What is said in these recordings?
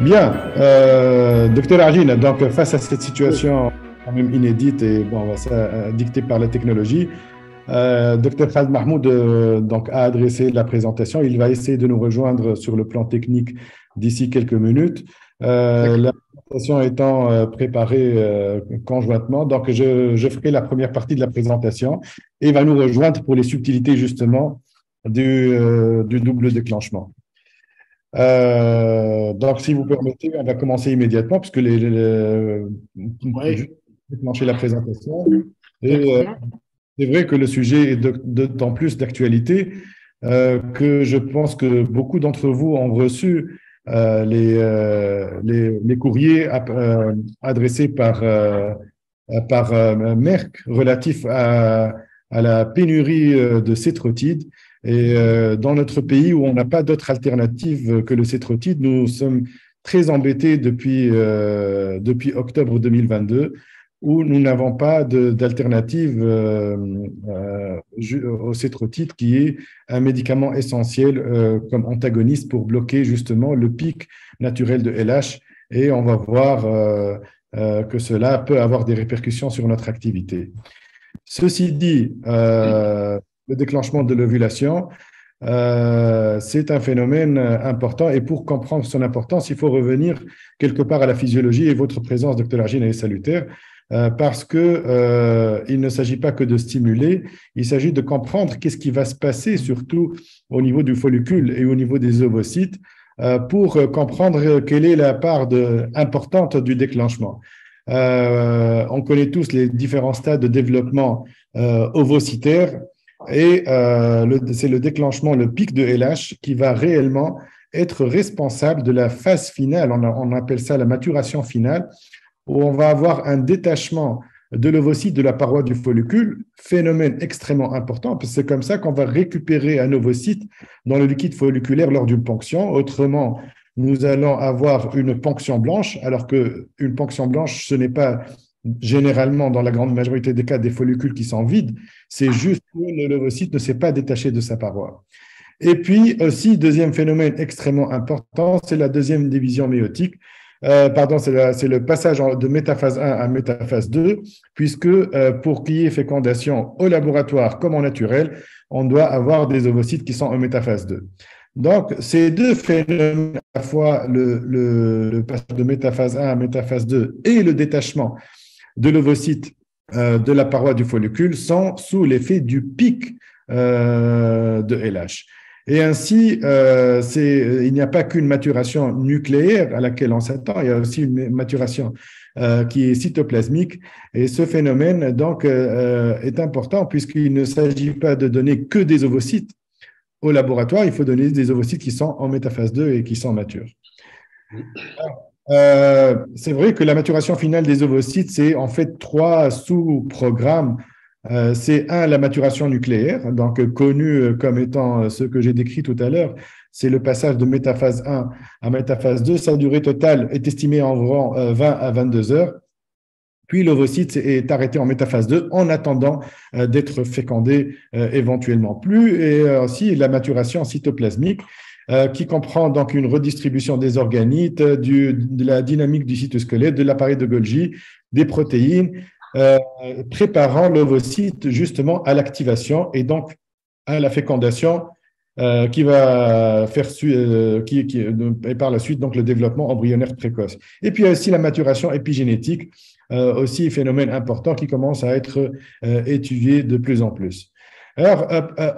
Bien, docteur Argine, donc face à cette Oui, situation quand même inédite et bon, dictée par la technologie, docteur Khaled Mahmoud donc, a adressé la présentation. Il va essayer de nous rejoindre sur le plan technique d'ici quelques minutes. La d'accord. présentation étant préparée conjointement, donc je ferai la première partie de la présentation et il va nous rejoindre pour les subtilités justement du double déclenchement. Donc, si vous permettez, on va commencer immédiatement, puisque juste Oui, déclencher la présentation. Et d'accord. c'est vrai que le sujet est d'autant plus d'actualité que je pense que beaucoup d'entre vous ont reçu les courriers adressés par Merck relatifs à la pénurie de cétrotide. Et dans notre pays où on n'a pas d'autre alternative que le cétrotide, nous sommes très embêtés depuis octobre 2022 où nous n'avons pas d'alternative au cétrotide, qui est un médicament essentiel comme antagoniste pour bloquer justement le pic naturel de LH. Et on va voir que cela peut avoir des répercussions sur notre activité. Ceci dit, le déclenchement de l'ovulation, c'est un phénomène important et pour comprendre son importance, il faut revenir quelque part à la physiologie et votre présence, docteur Argine, est salutaire parce que il ne s'agit pas que de stimuler, il s'agit de comprendre qu'est-ce qui va se passer, surtout au niveau du follicule et au niveau des ovocytes, pour comprendre quelle est la part importante du déclenchement. On connaît tous les différents stades de développement ovocytaire et c'est le déclenchement, le pic de LH qui va réellement être responsable de la phase finale, on appelle ça la maturation finale, où on va avoir un détachement de l'ovocyte de la paroi du follicule, phénomène extrêmement important, parce que c'est comme ça qu'on va récupérer un ovocyte dans le liquide folliculaire lors d'une ponction. Autrement, nous allons avoir une ponction blanche, alors qu'une ponction blanche, ce n'est pas généralement, dans la grande majorité des cas, des follicules qui sont vides, c'est juste que l'ovocyte ne s'est pas détaché de sa paroi. Et puis aussi, deuxième phénomène extrêmement important, c'est la deuxième division méiotique. Pardon, c'est le passage de métaphase 1 à métaphase 2, puisque pour qu'il y ait fécondation au laboratoire comme en naturel, on doit avoir des ovocytes qui sont en métaphase 2. Donc, ces deux phénomènes, à la fois le passage de métaphase 1 à métaphase 2 et le détachement de l'ovocyte de la paroi du follicule, sont sous l'effet du pic de LH. Et ainsi, il n'y a pas qu'une maturation nucléaire à laquelle on s'attend, il y a aussi une maturation qui est cytoplasmique. Et ce phénomène, donc, est important puisqu'il ne s'agit pas de donner que des ovocytes au laboratoire, il faut donner des ovocytes qui sont en métaphase 2 et qui sont matures. C'est vrai que la maturation finale des ovocytes, c'est en fait trois sous-programmes. C'est un, la maturation nucléaire, donc connu comme étant ce que j'ai décrit tout à l'heure. C'est le passage de métaphase 1 à métaphase 2. Sa durée totale est estimée en environ 20 à 22 heures. Puis l'ovocyte est arrêté en métaphase 2 en attendant d'être fécondé éventuellement. Plus et aussi la maturation cytoplasmique qui comprend donc une redistribution des organites, de la dynamique du cytosquelette, de l'appareil de Golgi, des protéines, préparant l'ovocyte justement à l'activation et donc à la fécondation qui va faire et par la suite donc le développement embryonnaire précoce. Et puis il y a aussi la maturation épigénétique, aussi phénomène important qui commence à être étudié de plus en plus. Alors,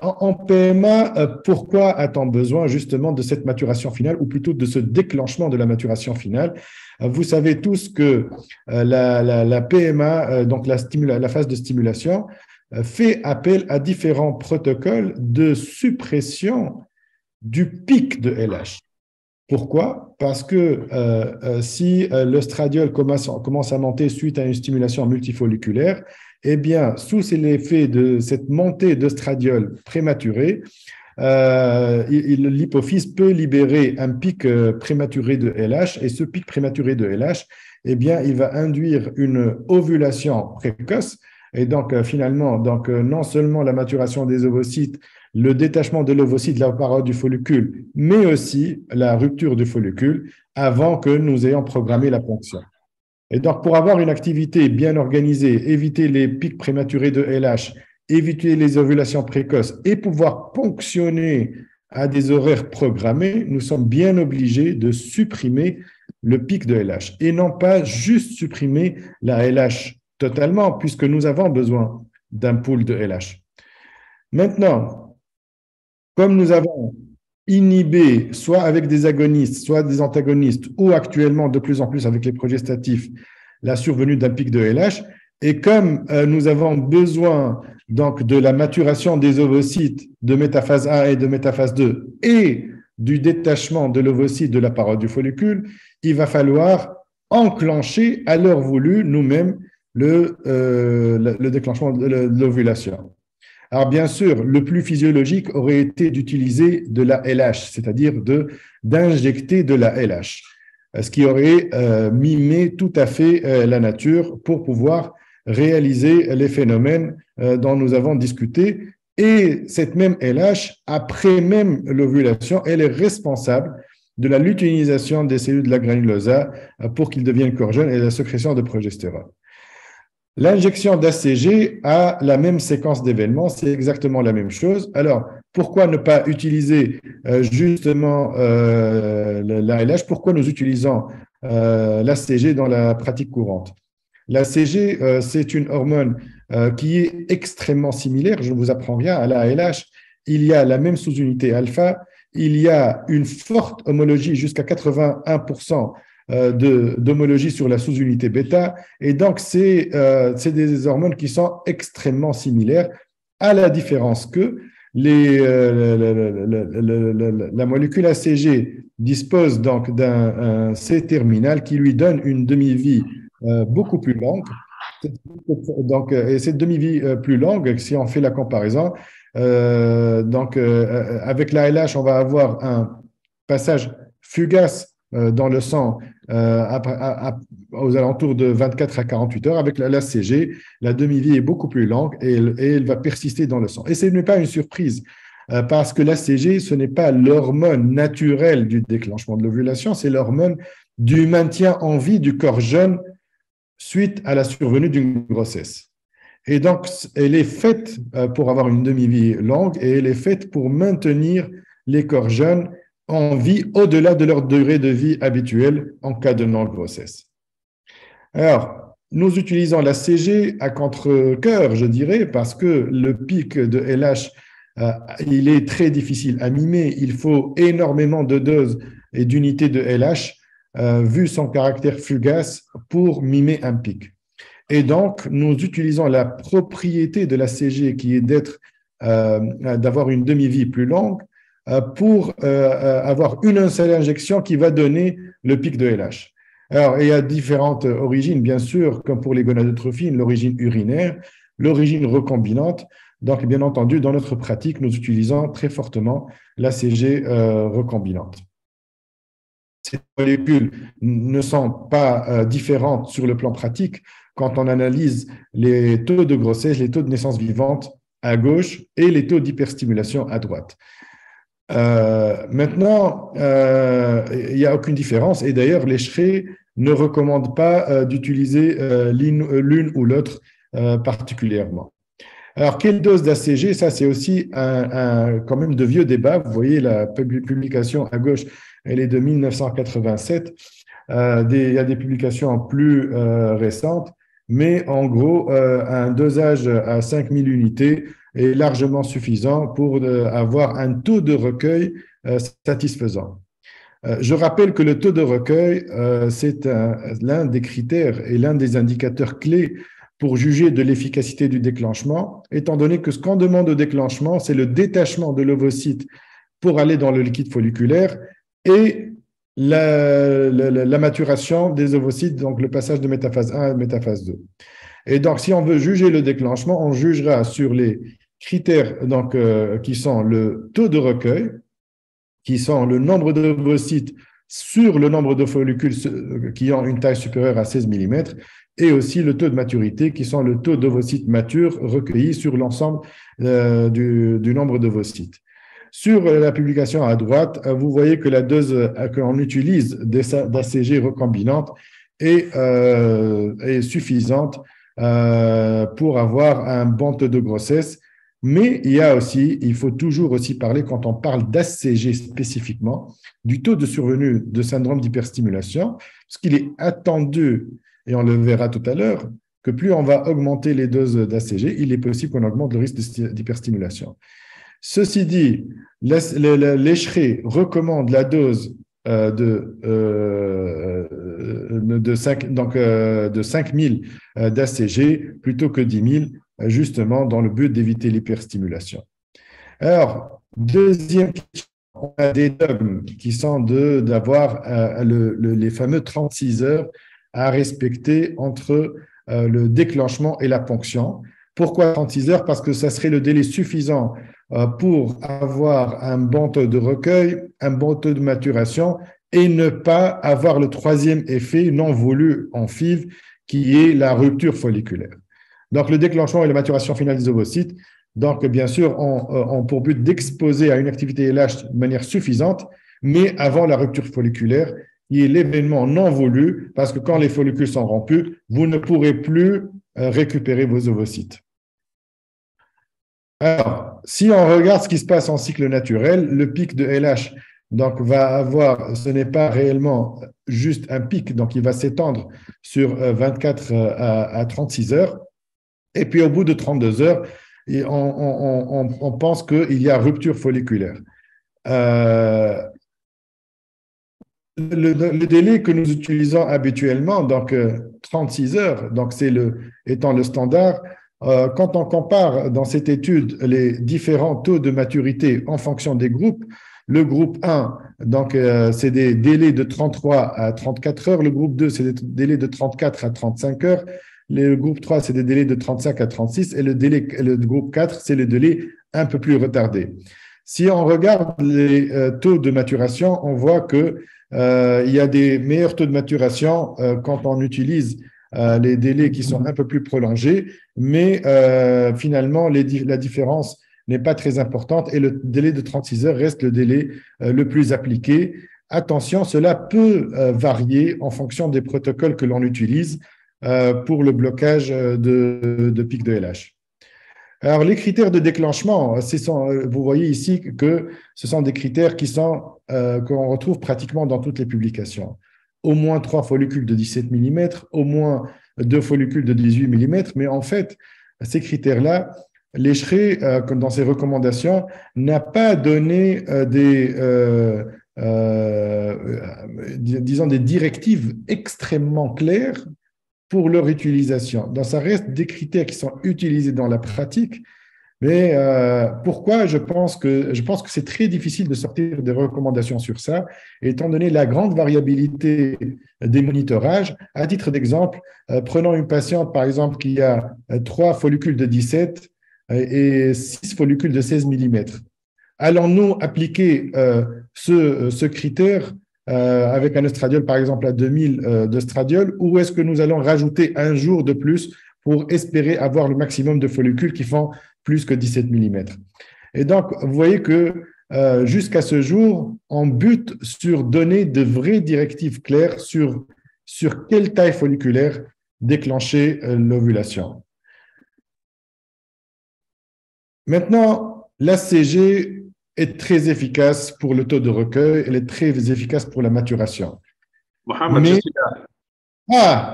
en PMA, pourquoi a-t-on besoin justement de cette maturation finale, ou plutôt de ce déclenchement de la maturation finale? Vous savez tous que la PMA, donc la phase de stimulation, fait appel à différents protocoles de suppression du pic de LH. Pourquoi? Parce que si l'œstradiol commence à monter suite à une stimulation multifolliculaire, eh bien, sous l'effet de cette montée d'œstradiol prématurée, l'hypophyse peut libérer un pic prématuré de LH, et ce pic prématuré de LH, eh bien, il va induire une ovulation précoce, et donc finalement, donc, non seulement la maturation des ovocytes, le détachement de l'ovocyte de la paroi du follicule, mais aussi la rupture du follicule avant que nous ayons programmé la ponction. Et donc, pour avoir une activité bien organisée, éviter les pics prématurés de LH, éviter les ovulations précoces et pouvoir ponctionner à des horaires programmés, nous sommes bien obligés de supprimer le pic de LH et non pas juste supprimer la LH totalement, puisque nous avons besoin d'un pool de LH. Maintenant, comme nous avons inhibé, soit avec des agonistes, soit des antagonistes, ou actuellement de plus en plus avec les progestatifs, la survenue d'un pic de LH, et comme nous avons besoin donc de la maturation des ovocytes de métaphase 1 et de métaphase 2 et du détachement de l'ovocyte de la paroi du follicule, il va falloir enclencher à l'heure voulue nous-mêmes le déclenchement de l'ovulation. Alors, bien sûr, le plus physiologique aurait été d'utiliser de la LH, c'est-à-dire d'injecter de la LH, ce qui aurait mimé tout à fait la nature pour pouvoir réaliser les phénomènes dont nous avons discuté. Et cette même LH, après même l'ovulation, elle est responsable de la luteinisation des cellules de la granulosa pour qu'ils deviennent corps jeunes et de la sécrétion de progestérone. L'injection d'ACG a la même séquence d'événements, c'est exactement la même chose. Alors, pourquoi ne pas utiliser justement la LH? Pourquoi nous utilisons l'ACG dans la pratique courante? L'ACG, c'est une hormone qui est extrêmement similaire, je ne vous apprends rien, à la LH. Il y a la même sous-unité alpha, il y a une forte homologie jusqu'à 81% d'homologie sur la sous-unité bêta. Et donc, c'est des hormones qui sont extrêmement similaires, à la différence que la molécule ACG dispose donc d'un C-terminal qui lui donne une demi-vie beaucoup plus longue. Donc, et cette demi-vie plus longue, si on fait la comparaison, avec la LH, on va avoir un passage fugace dans le sang aux alentours de 24 à 48 heures. Avec la CG, la demi-vie est beaucoup plus longue et elle va persister dans le sang. Et ce n'est pas une surprise parce que la CG, ce n'est pas l'hormone naturelle du déclenchement de l'ovulation, c'est l'hormone du maintien en vie du corps jeune suite à la survenue d'une grossesse. Et donc, elle est faite pour avoir une demi-vie longue et elle est faite pour maintenir les corps jeunes en vie au-delà de leur durée de vie habituelle en cas de non-grossesse. Alors, nous utilisons la CG à contre-cœur, je dirais, parce que le pic de LH, il est très difficile à mimer. Il faut énormément de doses et d'unités de LH, vu son caractère fugace, pour mimer un pic. Et donc, nous utilisons la propriété de la CG qui est d'avoir une demi-vie plus longue pour avoir une seule injection qui va donner le pic de LH. Alors, il y a différentes origines, bien sûr, comme pour les gonadotrophines, l'origine urinaire, l'origine recombinante. Donc, bien entendu, dans notre pratique, nous utilisons très fortement la CG recombinante. Ces molécules ne sont pas différentes sur le plan pratique quand on analyse les taux de grossesse, les taux de naissance vivante à gauche et les taux d'hyperstimulation à droite. Maintenant, il n'y a aucune différence et d'ailleurs, les SHRE ne recommandent pas d'utiliser l'une ou l'autre particulièrement. Alors, quelle dose d'ACG? Ça, c'est aussi quand même de vieux débats. Vous voyez la publication à gauche, elle est de 1987. Il y a des publications plus récentes, mais en gros, un dosage à 5000 unités est largement suffisant pour avoir un taux de recueil satisfaisant. Je rappelle que le taux de recueil, c'est l'un des critères et l'un des indicateurs clés pour juger de l'efficacité du déclenchement, étant donné que ce qu'on demande au déclenchement, c'est le détachement de l'ovocyte pour aller dans le liquide folliculaire et la maturation des ovocytes, donc le passage de métaphase 1 à métaphase 2. Et donc, si on veut juger le déclenchement, on jugera sur les critères donc, qui sont le taux de recueil, qui sont le nombre d'ovocytes sur le nombre de follicules qui ont une taille supérieure à 16 mm, et aussi le taux de maturité, qui sont le taux d'ovocytes matures recueillis sur l'ensemble du nombre d'ovocytes. Sur la publication à droite, vous voyez que la dose qu'on utilise d'ACG recombinante est suffisante pour avoir un bon taux de grossesse. Mais il faut toujours aussi parler, quand on parle d'ACG spécifiquement, du taux de survenue de syndrome d'hyperstimulation, parce qu'il est attendu, et on le verra tout à l'heure, que plus on va augmenter les doses d'ACG, il est possible qu'on augmente le risque d'hyperstimulation. Ceci dit, l'ESHRE recommande la dose de 5000 d'ACG plutôt que 10 000, justement dans le but d'éviter l'hyperstimulation. Alors, deuxième question, on a des dogmes qui sont d'avoir les fameux 36 heures à respecter entre le déclenchement et la ponction. Pourquoi 36 heures? Parce que ça serait le délai suffisant pour avoir un bon taux de recueil, un bon taux de maturation et ne pas avoir le troisième effet non voulu en FIV qui est la rupture folliculaire. Donc, le déclenchement et la maturation finale des ovocytes, donc bien sûr, ont pour but d'exposer à une activité LH de manière suffisante, mais avant la rupture folliculaire, qui est l'événement non voulu, parce que quand les follicules sont rompus, vous ne pourrez plus récupérer vos ovocytes. Alors, si on regarde ce qui se passe en cycle naturel, le pic de LH donc, ce n'est pas réellement juste un pic, donc il va s'étendre sur 24 à 36 heures. Et puis, au bout de 32 heures, on pense qu'il y a rupture folliculaire. Le délai que nous utilisons habituellement, donc 36 heures, donc étant le standard, quand on compare dans cette étude les différents taux de maturité en fonction des groupes, le groupe 1, donc c'est des délais de 33 à 34 heures, le groupe 2, c'est des délais de 34 à 35 heures, le groupe 3, c'est des délais de 35 à 36 et le groupe 4, c'est les délais un peu plus retardés. Si on regarde les taux de maturation, on voit que il y a des meilleurs taux de maturation quand on utilise les délais qui sont un peu plus prolongés, mais finalement, la différence n'est pas très importante et le délai de 36 heures reste le délai le plus appliqué. Attention, cela peut varier en fonction des protocoles que l'on utilise pour le blocage de pic de LH. Alors, les critères de déclenchement, vous voyez ici que ce sont des critères qu'on retrouve pratiquement dans toutes les publications. Au moins 3 follicules de 17 mm, au moins 2 follicules de 18 mm, mais en fait, ces critères-là, l'ESHRE, comme dans ses recommandations, n'a pas donné disons des directives extrêmement claires pour leur utilisation. Donc, ça reste des critères qui sont utilisés dans la pratique, mais pourquoi je pense que c'est très difficile de sortir des recommandations sur ça, étant donné la grande variabilité des monitorages. À titre d'exemple, prenons une patiente, par exemple, qui a 3 follicules de 17 et 6 follicules de 16 mm. Allons-nous appliquer ce critère avec un estradiol, par exemple, à 2000 d'estradiol, ou est-ce que nous allons rajouter un jour de plus pour espérer avoir le maximum de follicules qui font plus que 17 mm? Et donc, vous voyez que jusqu'à ce jour, on bute sur donner de vraies directives claires sur quelle taille folliculaire déclencher l'ovulation. Maintenant, l'ACG est très efficace pour le taux de recueil, elle est très efficace pour la maturation. Mohamed,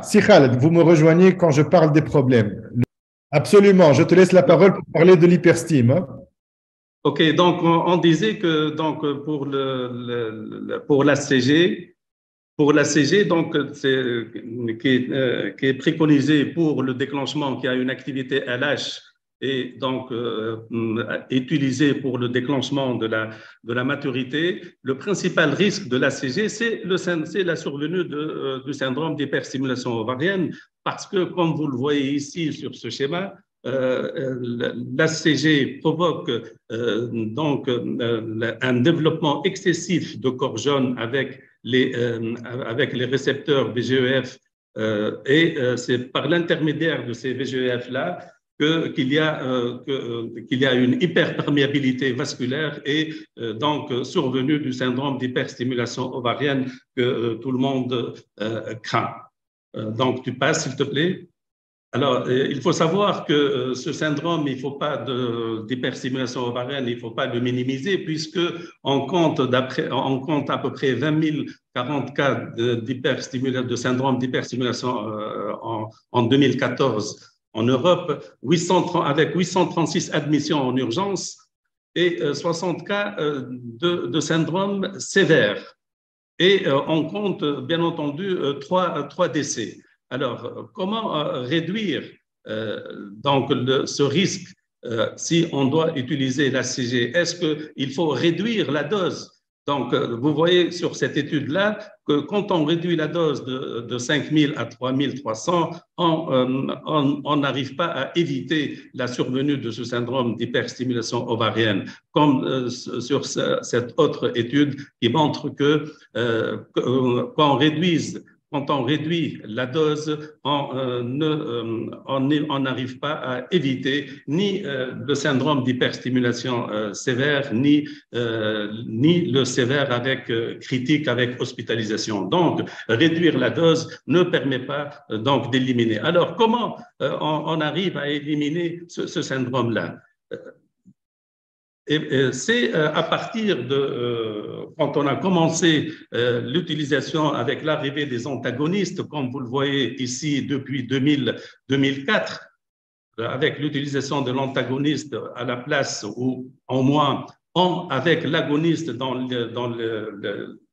si Khaled, vous me rejoignez quand je parle des problèmes. Absolument, je te laisse la parole pour parler de l'hyperstime. Hein. Ok, donc on disait que donc, pour l'ACG, donc, qui est préconisé pour le déclenchement qui a une activité LH et donc utilisé pour le déclenchement de la maturité, le principal risque de l'ACG, c'est la survenue du syndrome d'hyperstimulation ovarienne, parce que, comme vous le voyez ici sur ce schéma, l'ACG provoque un développement excessif de corps jaunes avec les récepteurs VGEF C'est par l'intermédiaire de ces VGF-là qu'il y a une hyperperméabilité vasculaire et donc survenue du syndrome d'hyperstimulation ovarienne que tout le monde craint. Donc, tu passes, s'il te plaît. Alors, il faut savoir que ce syndrome, il ne faut pas d'hyperstimulation ovarienne, il ne faut pas le minimiser puisqu'on compte à peu près 40 cas de syndrome d'hyperstimulation en 2014 en Europe, avec 836 admissions en urgence et 60 cas de syndrome sévère. Et on compte, bien entendu, trois décès. Alors, comment réduire donc ce risque si on doit utiliser l'ACG? Est-ce qu'il faut réduire la dose? Donc, vous voyez sur cette étude-là que quand on réduit la dose de 5000 à 3300, on n'arrive pas à éviter la survenue de ce syndrome d'hyperstimulation ovarienne, comme sur cette autre étude qui montre que quand on réduit la dose, on n'arrive pas à éviter ni le syndrome d'hyperstimulation sévère, ni le sévère critique avec hospitalisation. Donc, réduire la dose ne permet pas donc d'éliminer. Alors, comment on arrive à éliminer ce syndrome-là? C'est à partir quand on a commencé l'utilisation avec l'arrivée des antagonistes, comme vous le voyez ici depuis 2004, avec l'utilisation de l'antagoniste à la place ou en moins avec l'agoniste dans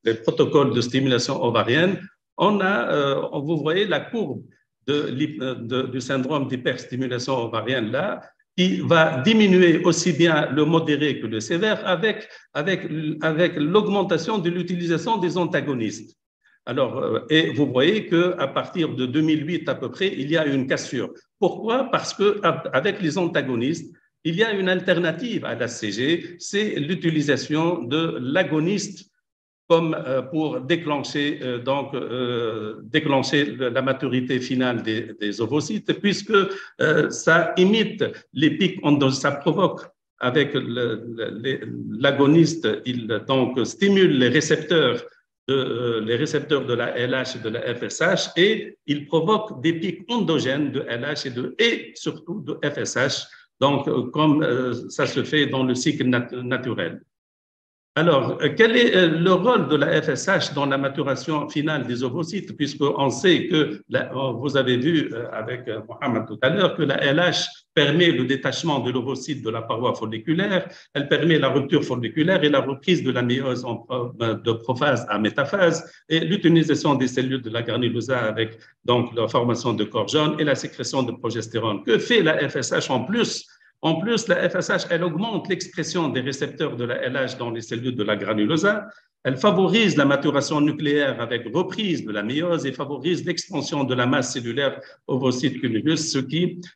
les protocoles de stimulation ovarienne, vous voyez la courbe du syndrome d'hyperstimulation ovarienne là, qui va diminuer aussi bien le modéré que le sévère avec l'augmentation de l'utilisation des antagonistes. Alors, et vous voyez qu'à partir de 2008 à peu près, il y a une cassure. Pourquoi? Parce qu'avec les antagonistes, il y a une alternative à l'ACG, c'est l'utilisation de l'agoniste comme pour déclencher la maturité finale des ovocytes, puisque ça imite les pics ça provoque avec l'agoniste, il donc stimule les récepteurs de la LH et de la FSH et il provoque des pics endogènes de LH et surtout de FSH, donc comme ça se fait dans le cycle naturel. Alors, quel est le rôle de la FSH dans la maturation finale des ovocytes, puisqu'on sait que, vous avez vu avec Mohamed tout à l'heure, que la LH permet le détachement de l'ovocyte de la paroi folliculaire, elle permet la rupture folliculaire et la reprise de la méiose de prophase à métaphase et l'utilisation des cellules de la granulosa avec donc la formation de corps jaune et la sécrétion de progestérone. Que fait la FSH en plus? En plus, la FSH, elle augmente l'expression des récepteurs de la LH dans les cellules de la granulosa. Elle favorise la maturation nucléaire avec reprise de la méiose et favorise l'expansion de la masse cellulaire ovocyte cumulus,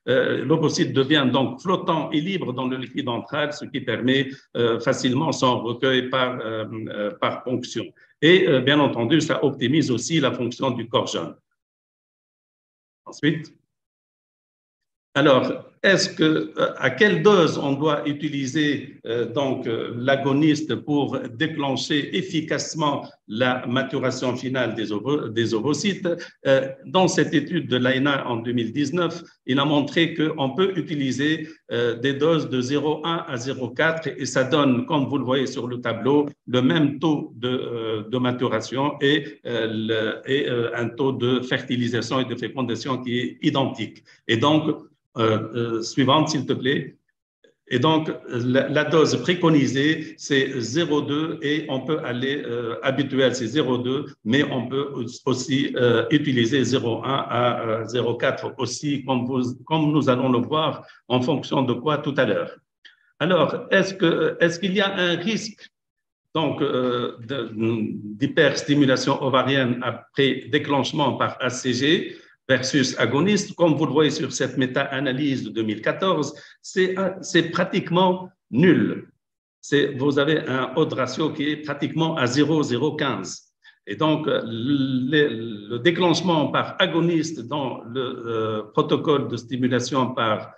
l'ovocyte devient donc flottant et libre dans le liquide antral, ce qui permet facilement son recueil par ponction. Et bien entendu, ça optimise aussi la fonction du corps jaune. Ensuite, alors, à quelle dose on doit utiliser l'agoniste pour déclencher efficacement la maturation finale des ovocytes? Dans cette étude de l'AINA en 2019, il a montré qu'on peut utiliser des doses de 0,1 à 0,4 et ça donne, comme vous le voyez sur le tableau, le même taux de maturation et un taux de fertilisation et de fécondation qui est identique. Et donc, suivante, s'il te plaît. Et donc, la dose préconisée, c'est 0,2 et on peut aller, habituel, c'est 0,2, mais on peut aussi utiliser 0,1 à 0,4 aussi, comme nous allons le voir, en fonction de quoi tout à l'heure. Alors, est-ce qu'il y a un risque donc d'hyperstimulation ovarienne après déclenchement par ACG versus agoniste? Comme vous le voyez sur cette méta-analyse de 2014, c'est pratiquement nul. Vous avez un odds ratio qui est pratiquement à 0,015. Et donc, le déclenchement par agoniste dans le protocole de stimulation par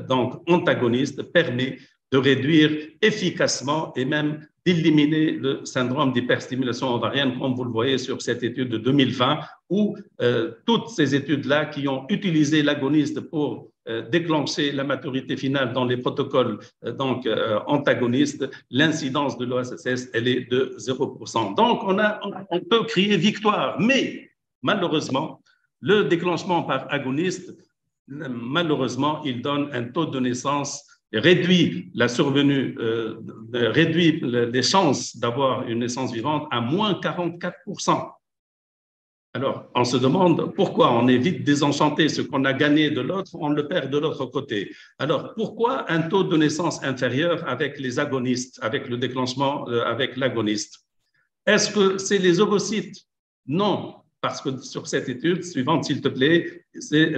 donc antagoniste permet de réduire efficacement et même d'éliminer le syndrome d'hyperstimulation ovarienne, comme vous le voyez sur cette étude de 2020, où toutes ces études-là qui ont utilisé l'agoniste pour déclencher la maturité finale dans les protocoles antagonistes, l'incidence de l'OSSS, elle est de 0%. Donc, on peut crier victoire, mais malheureusement, le déclenchement par agoniste, malheureusement, il donne un taux de naissance réduit la survenue, réduit les chances d'avoir une naissance vivante à moins 44%. Alors, on se demande pourquoi on est vite désenchanté. Ce qu'on a gagné de l'autre, on le perd de l'autre côté. Alors, pourquoi un taux de naissance inférieur avec les agonistes, avec le déclenchement avec l'agoniste? Est-ce que c'est les ovocytes? Non, parce que sur cette étude suivante, s'il te plaît, c'est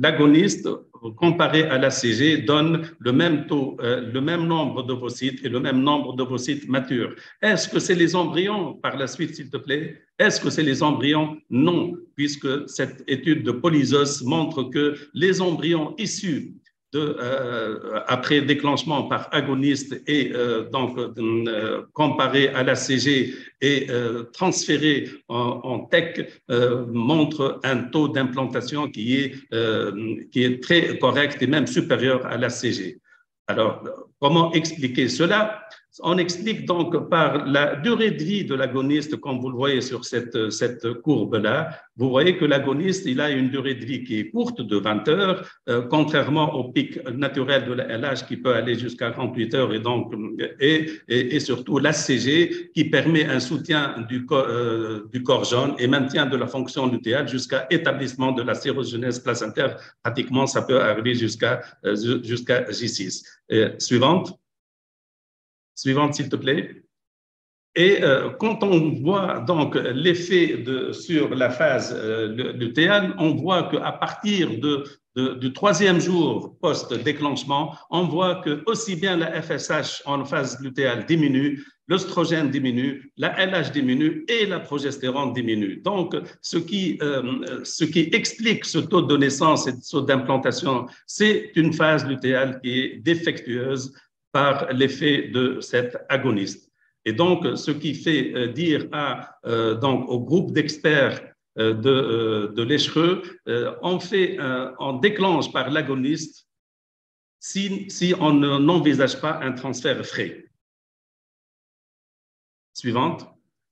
l'agoniste comparé à l'ACG donne le même taux, le même nombre d'ovocytes et le même nombre d'ovocytes matures. Est-ce que c'est les embryons par la suite, s'il te plaît? Est-ce que c'est les embryons? Non, puisque cette étude de Polizos montre que les embryons issus après déclenchement par agoniste et comparé à l'ACG et transféré en TEC montre un taux d'implantation qui est très correct et même supérieur à l'ACG. Alors, comment expliquer cela? On explique donc par la durée de vie de l'agoniste, comme vous le voyez sur cette courbe-là. Vous voyez que l'agoniste, il a une durée de vie qui est courte, de 20 heures, contrairement au pic naturel de la LH qui peut aller jusqu'à 48 heures et surtout l'ACG qui permet un soutien du corps jaune et maintien de la fonction lutéale jusqu'à établissement de la sérogenèse placentaire. Pratiquement, ça peut arriver jusqu'à J6. Suivante. Suivante, s'il te plaît. Et quand on voit donc l'effet sur la phase lutéale, on voit qu'à partir du troisième jour post-déclenchement, on voit que aussi bien la FSH en phase lutéale diminue, l'œstrogène diminue, la LH diminue et la progestérone diminue. Donc, ce qui explique ce taux de naissance et ce taux d'implantation, c'est une phase lutéale qui est défectueuse par l'effet de cet agoniste. Et donc, ce qui fait dire au groupe d'experts de l'Echereux, on déclenche par l'agoniste si on n'envisage pas un transfert frais. Suivante.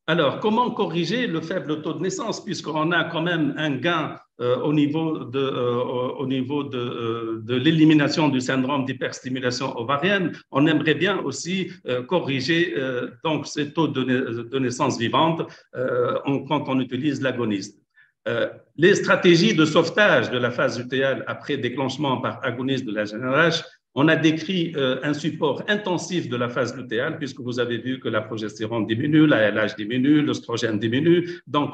Alors, comment corriger le faible taux de naissance, puisqu'on a quand même un gain au niveau de l'élimination du syndrome d'hyperstimulation ovarienne? On aimerait bien aussi corriger donc ces taux de naissance vivante quand on utilise l'agoniste. Les stratégies de sauvetage de la phase lutéale après déclenchement par agoniste de la GnRH, on a décrit un support intensif de la phase lutéale, puisque vous avez vu que la progestérone diminue, la LH diminue, l'œstrogène diminue. Donc,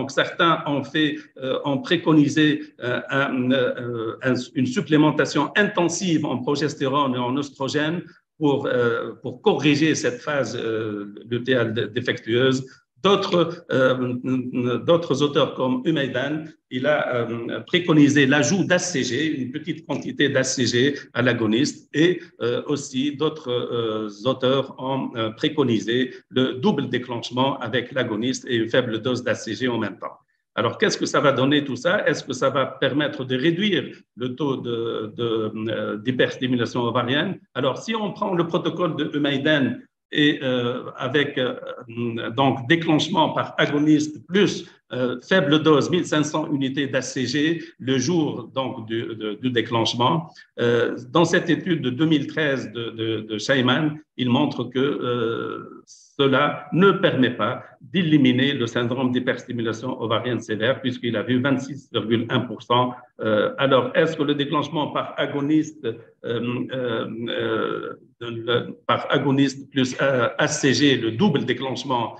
certains ont préconisé une supplémentation intensive en progestérone et en œstrogène pour corriger cette phase lutéale défectueuse. D'autres auteurs comme Umeydan, il a préconisé l'ajout d'ACG, une petite quantité d'ACG à l'agoniste, et aussi d'autres auteurs ont préconisé le double déclenchement avec l'agoniste et une faible dose d'ACG en même temps. Alors, qu'est-ce que ça va donner tout ça? Est-ce que ça va permettre de réduire le taux d'hyperstimulation ovarienne? Alors, si on prend le protocole de Umeydan et avec donc déclenchement par agoniste plus faible dose 1500 unités d'ACG le jour donc du déclenchement. Dans cette étude de 2013 de Shaiman, il montre que cela ne permet pas d'éliminer le syndrome d'hyperstimulation ovarienne sévère puisqu'il a vu 26,1%. Alors, est-ce que le déclenchement par agoniste plus ACG, le double déclenchement,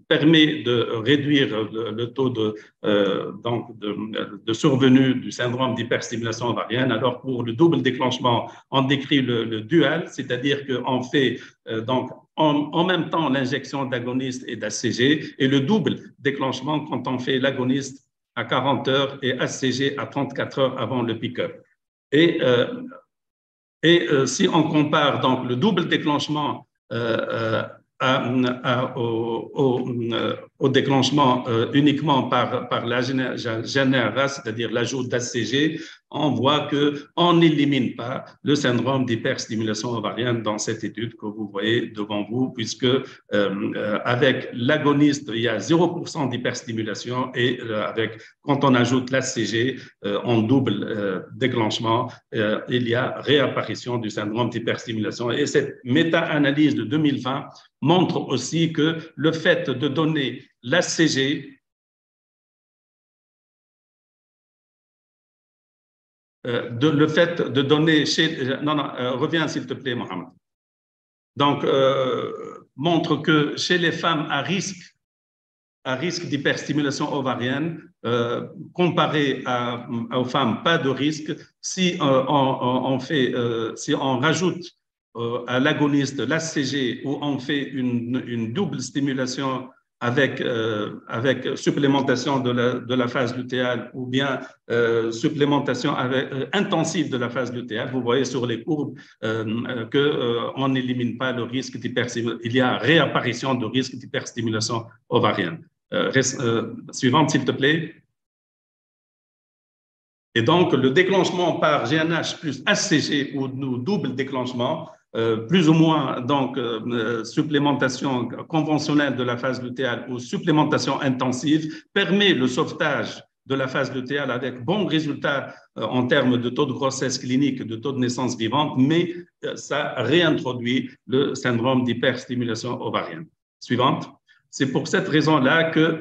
permet de réduire le taux de survenue du syndrome d'hyperstimulation ovarienne? Alors, pour le double déclenchement, on décrit le dual, c'est-à-dire qu'on fait en même temps l'injection d'agoniste et d'ACG, et le double déclenchement quand on fait l'agoniste à 40 heures et ACG à 34 heures avant le pick-up. Et si on compare donc le double déclenchement au déclenchement uniquement par la générase, c'est-à-dire l'ajout d'ACG, on voit qu'on n'élimine pas le syndrome d'hyperstimulation ovarienne dans cette étude que vous voyez devant vous, puisque avec l'agoniste, il y a 0% d'hyperstimulation et quand on ajoute l'ACG en double déclenchement, il y a réapparition du syndrome d'hyperstimulation. Et cette méta-analyse de 2020 montre aussi que le fait de donner l'ACG le fait de donner chez... reviens s'il te plaît, Mohamed. Donc, montre que chez les femmes à risque d'hyperstimulation ovarienne, comparé aux femmes pas de risque, si si on rajoute à l'agoniste l'ACG ou on fait une double stimulation avec supplémentation de la phase lutéale ou bien supplémentation intensive de la phase lutéale, vous voyez sur les courbes qu'on n'élimine pas le risque d'hyperstimulation. Il y a réapparition de risque d'hyperstimulation ovarienne. Suivante, s'il te plaît. Et donc, le déclenchement par GNH plus ACG ou double déclenchement, plus ou moins donc supplémentation conventionnelle de la phase lutéale ou supplémentation intensive, permet le sauvetage de la phase lutéale avec bons résultats en termes de taux de grossesse clinique, de taux de naissance vivante, mais ça réintroduit le syndrome d'hyperstimulation ovarienne. Suivante. C'est pour cette raison-là que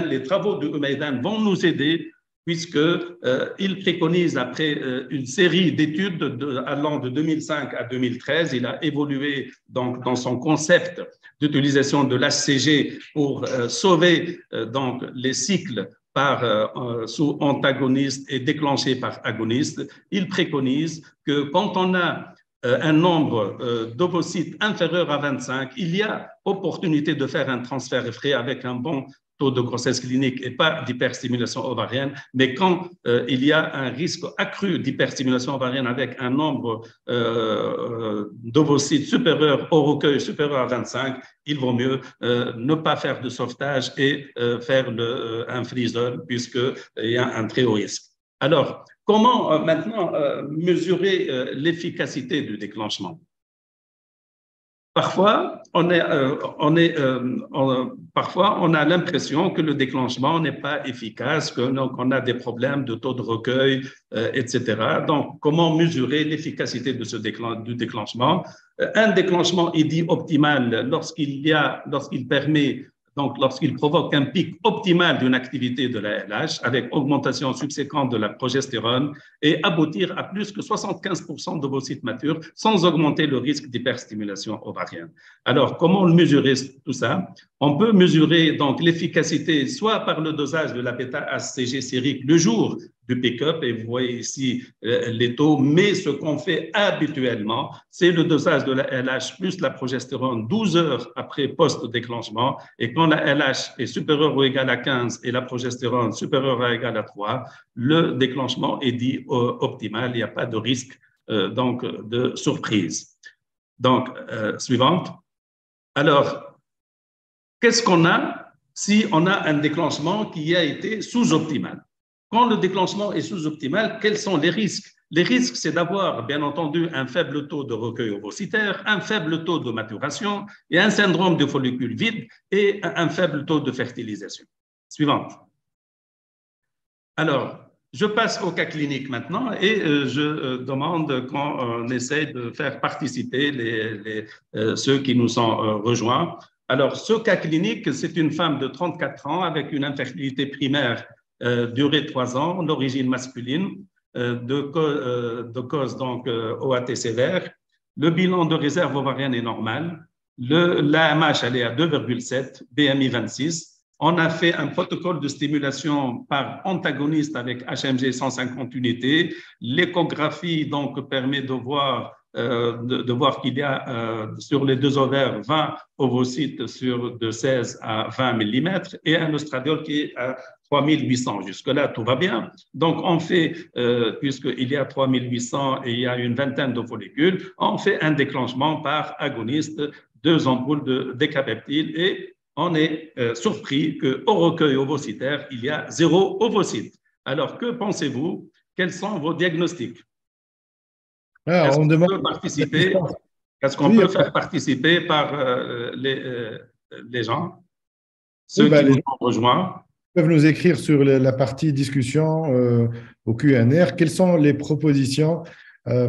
les travaux de Oumaidan vont nous aider puisqu'il préconise, après une série d'études allant de 2005 à 2013, il a évolué donc, dans son concept d'utilisation de l'ACG pour sauver donc, les cycles sous antagoniste et déclenchés par agoniste. Il préconise que quand on a un nombre d'ovocytes inférieur à 25, il y a opportunité de faire un transfert effrayé avec un bon taux de grossesse clinique et pas d'hyperstimulation ovarienne, mais quand il y a un risque accru d'hyperstimulation ovarienne avec un nombre d'ovocytes supérieur au recueil supérieur à 25, il vaut mieux ne pas faire de sauvetage et faire un freeze-all puisqu'il y a un très haut risque. Alors, comment maintenant mesurer l'efficacité du déclenchement? Parfois, parfois, on a l'impression que le déclenchement n'est pas efficace, qu'on a des problèmes de taux de recueil, etc. Donc, comment mesurer l'efficacité de du déclenchement? Un déclenchement est dit optimal lorsqu'il permet, donc lorsqu'il provoque un pic optimal d'une activité de la LH avec augmentation subséquente de la progestérone et aboutir à plus que 75% d'ovocytes matures sans augmenter le risque d'hyperstimulation ovarienne. Alors, comment mesurer tout ça? On peut mesurer donc l'efficacité soit par le dosage de la bêta-HCG sérique le jour du pick-up, et vous voyez ici les taux, mais ce qu'on fait habituellement, c'est le dosage de la LH plus la progestérone 12 heures après post-déclenchement, et quand la LH est supérieure ou égale à 15 et la progestérone supérieure ou égale à 3, le déclenchement est dit optimal, il n'y a pas de risque donc de surprise. Donc, suivante. Alors, qu'est-ce qu'on a si on a un déclenchement qui a été sous-optimal? Quand le déclenchement est sous-optimal, quels sont les risques? Les risques, c'est d'avoir, bien entendu, un faible taux de recueil ovocytaire, un faible taux de maturation et un syndrome de follicule vide et un faible taux de fertilisation. Suivante. Alors, je passe au cas clinique maintenant et je demande qu'on essaie de faire participer ceux qui nous sont rejoints. Alors, ce cas clinique, c'est une femme de 34 ans avec une infertilité primaire durée 3 ans, d'origine masculine, de cause donc OAT sévère. Le bilan de réserve ovarienne est normal. L'AMH, elle est à 2,7, BMI 26. On a fait un protocole de stimulation par antagoniste avec HMG 150 unités. L'échographie donc permet de voir de voir qu'il y a sur les deux ovaires 20 ovocytes sur de 16 à 20 millimètres et un oestradiol qui est à 3800. Jusque-là, tout va bien. Donc, on fait, puisqu'il y a 3800 et il y a une vingtaine de follicules, on fait un déclenchement par agoniste, 2 ampoules de décapeptyle et on est surpris qu'au recueil ovocytaire, il y a 0 ovocyte. Alors, que pensez-vous? Quels sont vos diagnostics? Ah, Est-ce on qu'on demande peut participer? Est-ce qu'on oui, peut faire participer par les gens, oui, ceux qui nous ont rejoints? peuvent nous écrire sur la partie discussion au QNR. Quelles sont les propositions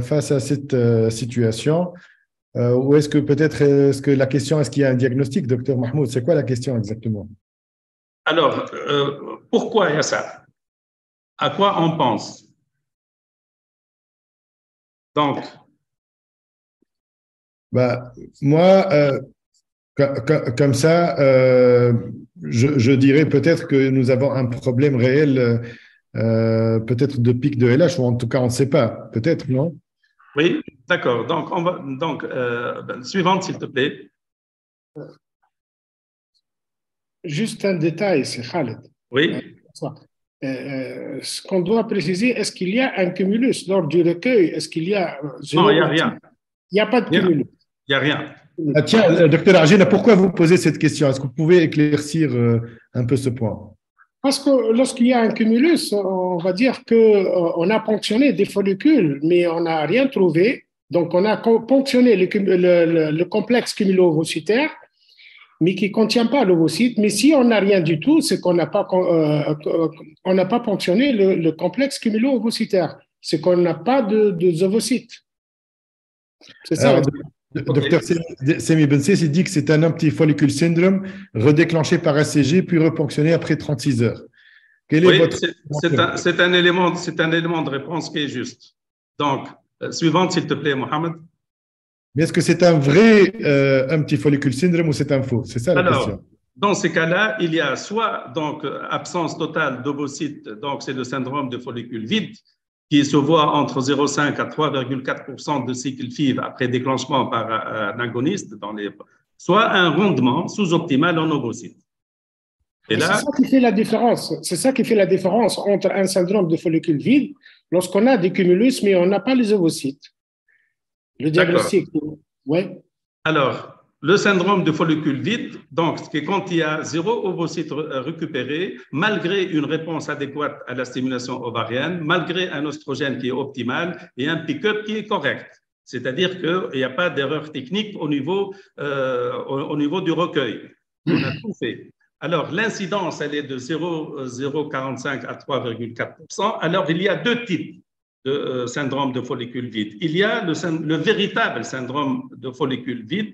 face à cette situation? Ou est-ce que peut-être, est-ce que la question, est-ce qu'il y a un diagnostic, docteur Mahmoud? C'est quoi la question exactement? Alors, pourquoi il y a ça? À quoi on pense? Donc, Bah, moi, comme ça, je dirais peut-être que nous avons un problème réel, peut-être de pic de LH, ou en tout cas, on ne sait pas. Peut-être, non? oui, d'accord. Donc, on va, donc suivante, s'il te plaît. Juste un détail, c'est Khaled. Oui. Ce qu'on doit préciser, est-ce qu'il y a un cumulus lors du recueil? Est-ce qu'il y a Non, il n'y a rien. Il n'y a pas de cumulus. Il n'y a rien. Ah, tiens, docteur Argine, pourquoi vous posez cette question? Est-ce que vous pouvez éclaircir un peu ce point? Parce que lorsqu'il y a un cumulus, on va dire qu'on a ponctionné des follicules, mais on n'a rien trouvé. Donc, on a ponctionné le complexe cumulo-ovocytaire, mais qui ne contient pas l'ovocyte. Mais si on n'a rien du tout, c'est qu'on n'a pas ponctionné le complexe cumulo-ovocytaire. C'est qu'on n'a pas de ovocytes. C'est ça. Alors, docteur Semi Benses, il dit que c'est un empty follicle syndrome redéclenché par ACG puis reponctionné après 36 heures. Quel est votre... c'est un élément de réponse qui est juste. Donc, suivante, s'il te plaît, Mohamed. Mais est-ce que c'est un vrai empty follicle syndrome ou c'est un faux? C'est ça la question. Dans ces cas-là, il y a soit donc absence totale d'ovocytes, donc c'est le syndrome de follicule vide, qui se voit entre 0,5 à 3,4% de cycle FIV après déclenchement par un agoniste, soit un rendement sous-optimal en ovocytes. Et là, c'est ça qui fait la différence. C'est ça qui fait la différence entre un syndrome de follicule vide, lorsqu'on a des cumulus, mais on n'a pas les ovocytes. Le diagnostic. Ouais. Alors, le syndrome de follicule vide, donc, c'est quand il y a 0 ovocyte récupéré, malgré une réponse adéquate à la stimulation ovarienne, malgré un oestrogène qui est optimal et un pick-up qui est correct. C'est-à-dire qu'il n'y a pas d'erreur technique au niveau du recueil. On a tout fait. Alors, l'incidence, elle est de 0,45 à 3,4%. Alors, il y a 2 types de syndrome de follicule vide. Il y a le véritable syndrome de follicule vide,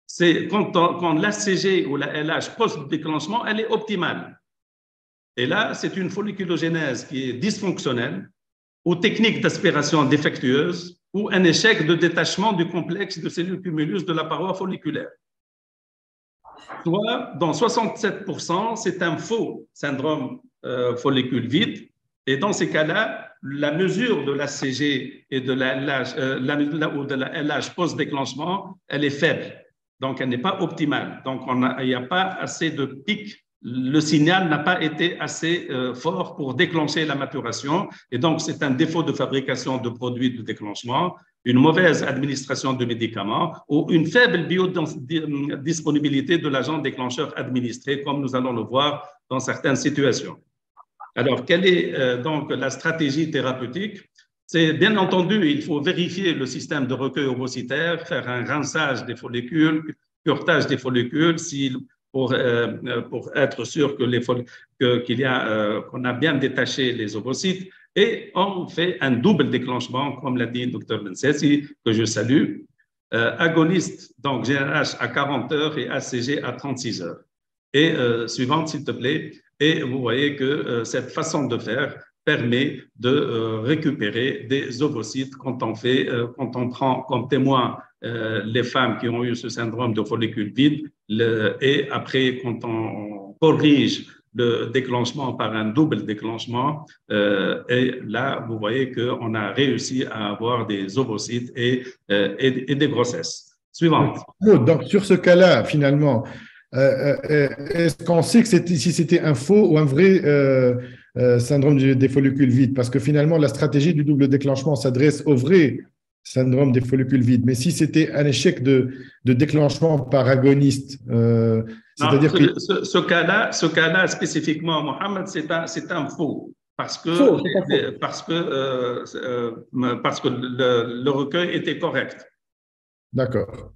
c'est quand l'ACG ou la LH post-déclenchement, elle est optimale. Et là, c'est une folliculogénèse qui est dysfonctionnelle ou technique d'aspiration défectueuse ou un échec de détachement du complexe de cellules cumulus de la paroi folliculaire. Soit, dans 67%, c'est un faux syndrome follicule vide. Et dans ces cas-là, la mesure de l'ACG et de la LH post-déclenchement, elle est faible. Donc, elle n'est pas optimale. Donc, il n'y a pas assez de pics. Le signal n'a pas été assez fort pour déclencher la maturation. Et donc, c'est un défaut de fabrication de produits de déclenchement, une mauvaise administration de médicaments ou une faible biodisponibilité de l'agent déclencheur administré, comme nous allons le voir dans certaines situations. Alors, quelle est donc la stratégie thérapeutique? C'est bien entendu, il faut vérifier le système de recueil ovocytaire, faire un rinçage des follicules, curetage des follicules, pour être sûr qu'on a bien détaché les ovocytes. Et on fait un double déclenchement, comme l'a dit le Dr Bensessi, que je salue, agoniste, donc GNRH à 40 heures et ACG à 36 heures. Et suivante, s'il te plaît. Et vous voyez que cette façon de faire permet de récupérer des ovocytes quand on prend comme témoin les femmes qui ont eu ce syndrome de follicule vide et après quand on corrige le déclenchement par un double déclenchement. Et là, vous voyez qu'on a réussi à avoir des ovocytes et des grossesses. Suivante. Donc, sur ce cas-là, finalement, est-ce qu'on sait que si c'était un faux ou un vrai syndrome des follicules vides? Parce que finalement, la stratégie du double déclenchement s'adresse au vrai syndrome des follicules vides. Mais si c'était un échec de déclenchement par agoniste, c'est-à-dire que… Ce cas-là spécifiquement, Mohamed, c'est un faux. Parce que le recueil était correct. D'accord.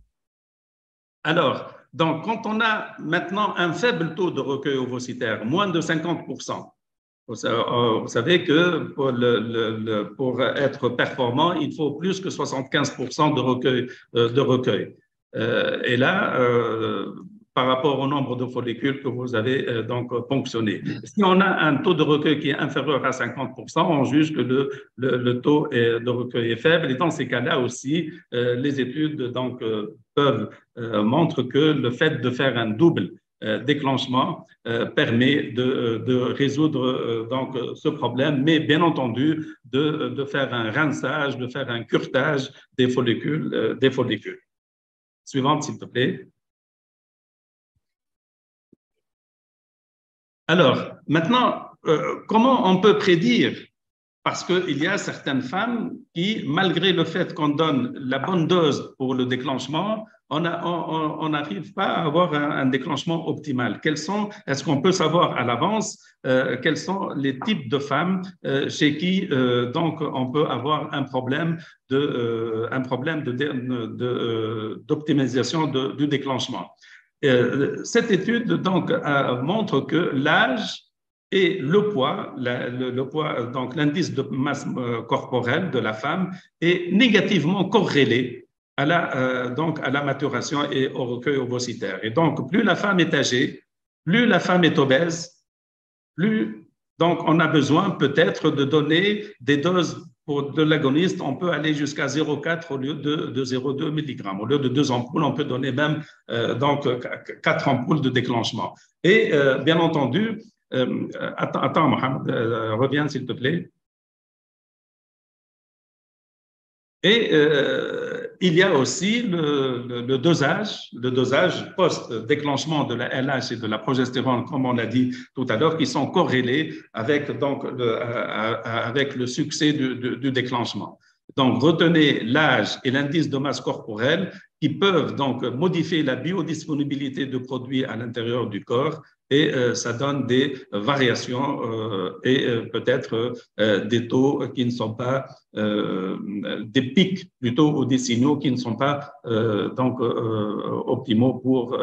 Alors, donc, quand on a maintenant un faible taux de recueil ovocytaire, moins de 50%, vous savez que pour être performant, il faut plus que 75% de recueil. Et là, par rapport au nombre de follicules que vous avez donc ponctionné. Si on a un taux de recueil qui est inférieur à 50%, on juge que le taux de recueil est faible. Et dans ces cas-là aussi, les études donc, montrent que le fait de faire un double déclenchement permet de résoudre donc ce problème, mais bien entendu de faire un rinçage, de faire un curetage des follicules. Suivante, s'il te plaît. Alors, maintenant, comment on peut prédire? Parce qu'il y a certaines femmes qui, malgré le fait qu'on donne la bonne dose pour le déclenchement, on n'arrive pas à avoir un déclenchement optimal. Est-ce qu'on peut savoir à l'avance quels sont les types de femmes chez qui donc on peut avoir un problème d'optimisation du déclenchement? Cette étude donc montre que l'âge et le poids, donc l'indice de masse corporelle de la femme est négativement corrélé à la maturation et au recueil ovocytaire. Et donc, plus la femme est âgée, plus la femme est obèse, plus donc on a besoin peut-être de donner des doses pour de l'agoniste. On peut aller jusqu'à 0,4 au lieu de 0,2 mg. Au lieu de 2 ampoules, on peut donner même donc 4 ampoules de déclenchement. Et bien entendu, attends, Mohamed, reviens s'il te plaît. Et il y a aussi le dosage post-déclenchement de la LH et de la progestérone, comme on l'a dit tout à l'heure, qui sont corrélés avec, donc, avec le succès du déclenchement. Donc, retenez l'âge et l'indice de masse corporelle qui peuvent donc modifier la biodisponibilité de produits à l'intérieur du corps et ça donne des variations et peut-être des taux qui ne sont pas, des pics plutôt ou des signaux qui ne sont pas donc optimaux pour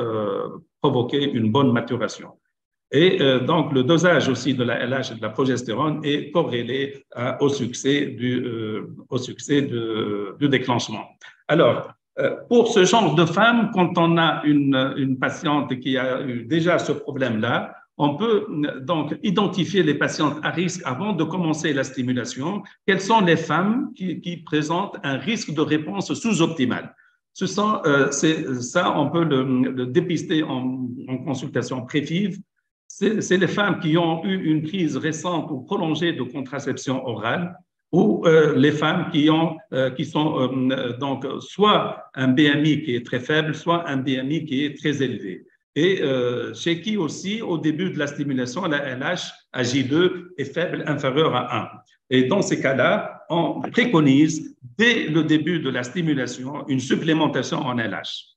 provoquer une bonne maturation. Et donc, le dosage aussi de la LH et de la progestérone est corrélé au succès du déclenchement. Alors, pour ce genre de femme, quand on a une patiente qui a eu déjà ce problème-là, on peut donc identifier les patientes à risque avant de commencer la stimulation. Quelles sont les femmes qui présentent un risque de réponse sous-optimale? Ça, on peut le dépister en consultation prévive. C'est les femmes qui ont eu une crise récente ou prolongée de contraception orale ou les femmes qui sont donc soit un BMI qui est très faible, soit un BMI qui est très élevé. Et chez qui aussi, au début de la stimulation, la LH à J2 est faible, inférieure à 1. Et dans ces cas-là, on préconise dès le début de la stimulation une supplémentation en LH.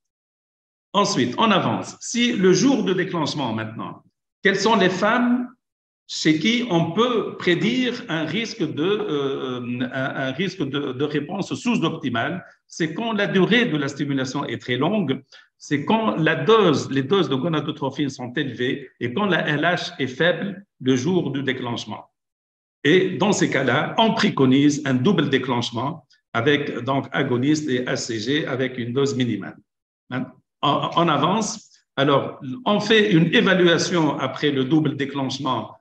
Ensuite, on avance. Si le jour de déclenchement maintenant, quelles sont les femmes chez qui on peut prédire un risque de réponse sous-optimale? C'est quand la durée de la stimulation est très longue, c'est quand les doses de gonadotrophine sont élevées et quand la LH est faible le jour du déclenchement. Et dans ces cas-là, on préconise un double déclenchement avec donc agoniste et ACG avec une dose minimale. On avance. Alors, on fait une évaluation après le double déclenchement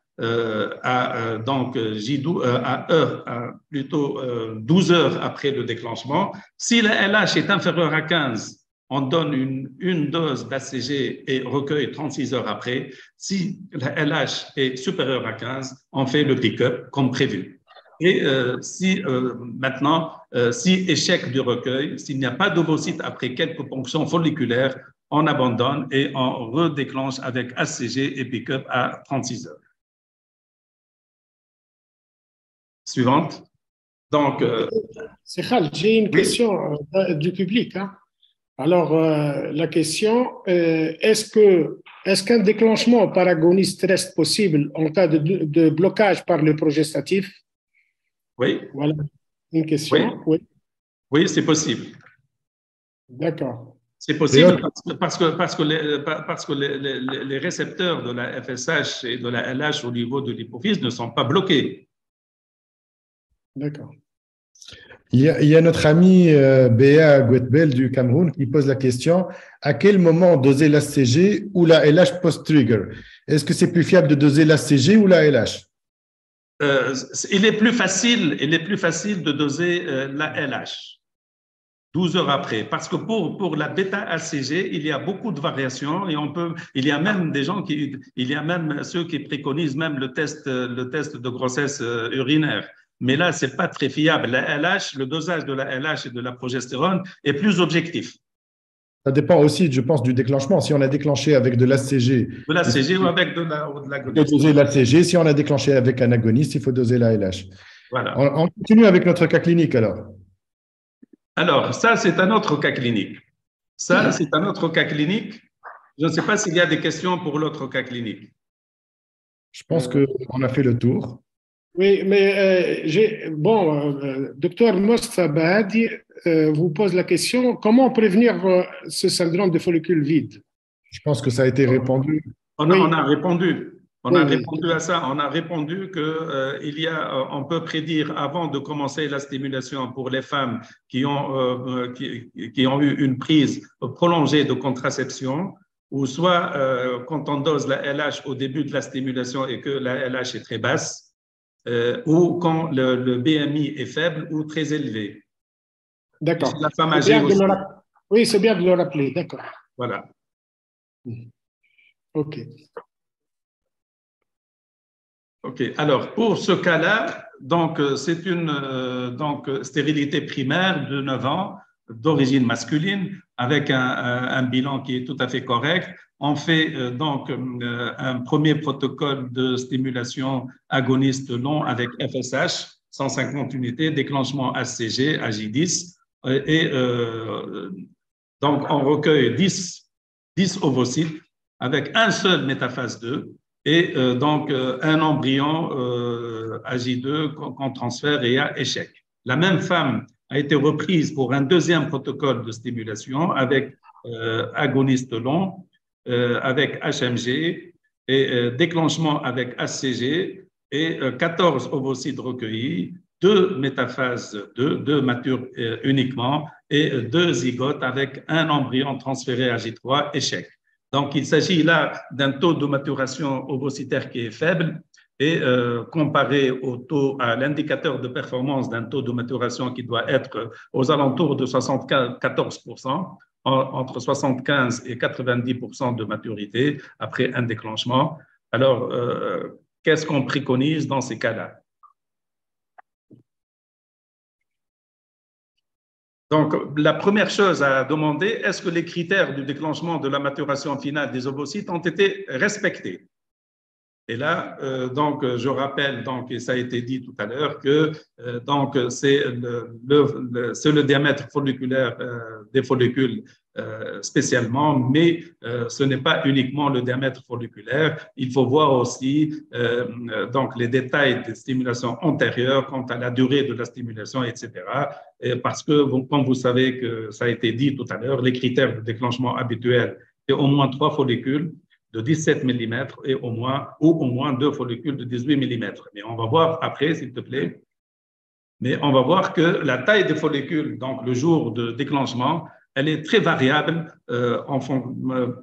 donc plutôt 12 heures après le déclenchement. Si la LH est inférieure à 15, on donne une dose d'ACG et recueille 36 heures après. Si la LH est supérieure à 15, on fait le pick-up comme prévu. Et si échec du recueil, s'il n'y a pas d'ovocytes après quelques ponctions folliculaires, on abandonne et on redéclenche avec ACG et pick-up à 36 heures. Suivante. Donc, C'est Khal, j'ai une question du public. Hein. Alors, la question, est-ce qu'un déclenchement par agoniste reste possible en cas de blocage par le progestatif? Oui. Voilà une question. Oui, oui c'est possible. D'accord. C'est possible parce que les récepteurs de la FSH et de la LH au niveau de l'hypophyse ne sont pas bloqués. D'accord. Il y a notre ami Béa Gouetbel du Cameroun qui pose la question: à quel moment doser l'ACG ou la LH post-trigger? Est-ce que c'est plus fiable de doser l'ACG ou la LH? Il est plus facile de doser la LH 12 heures après, parce que pour la bêta-ACG, il y a beaucoup de variations et il y a même des gens ceux qui préconisent même le test de grossesse urinaire. Mais là, c'est pas très fiable. La LH, le dosage de la LH et de la progestérone est plus objectif. Ça dépend aussi, je pense, du déclenchement. Si on a déclenché avec de l'ACG, de l'ACG ou avec de l'agoniste. Il faut doser l'ACG. Si on a déclenché avec un agoniste, il faut doser la LH. Voilà. On continue avec notre cas clinique alors. Alors, ça, c'est un autre cas clinique. Je ne sais pas s'il y a des questions pour l'autre cas clinique. Je pense qu'on a fait le tour. Oui, mais docteur Mostafa Bahadi vous pose la question: comment prévenir ce syndrome de follicule vide? Je pense que ça a été répondu. On a répondu. On a répondu à ça. On a répondu on peut prédire avant de commencer la stimulation pour les femmes qui ont eu une prise prolongée de contraception, ou soit quand on dose la LH au début de la stimulation et que la LH est très basse, ou quand le BMI est faible ou très élevé. D'accord. La femme âgée aussi. Oui, c'est bien de le rappeler. D'accord. Voilà. OK. OK. Alors, pour ce cas-là, donc, c'est une stérilité primaire de 9 ans d'origine masculine avec un bilan qui est tout à fait correct. On fait un premier protocole de stimulation agoniste long avec FSH, 150 unités, déclenchement ACG, AJ10. Donc, on recueille 10 ovocytes avec un seul métaphase 2 et un embryon AJ2 qu'on transfère et à échec. La même femme a été reprise pour un deuxième protocole de stimulation avec agoniste long, avec HMG et déclenchement avec ACG et 14 ovocytes recueillis, 2 métaphases 2 matures uniquement et 2 zygotes avec un embryon transféré à J3, échec. Donc, il s'agit là d'un taux de maturation ovocytaire qui est faible et comparé à l'indicateur de performance d'un taux de maturation qui doit être aux alentours de 74%, entre 75 et 90% de maturité après un déclenchement. Alors, qu'est-ce qu'on préconise dans ces cas-là? Donc, la première chose à demander, est-ce que les critères du déclenchement de la maturation finale des ovocytes ont été respectés? Et là, je rappelle, et ça a été dit tout à l'heure, que c'est le diamètre folliculaire des follicules spécialement, mais ce n'est pas uniquement le diamètre folliculaire. Il faut voir aussi les détails des stimulations antérieures quant à la durée de la stimulation, etc. Parce que, comme vous savez que ça a été dit tout à l'heure, les critères de déclenchement habituels, c'est au moins 3 follicules de 17 mm et au moins 2 follicules de 18 mm. Mais on va voir après, s'il te plaît. Mais on va voir que la taille des follicules, donc le jour de déclenchement, elle est très variable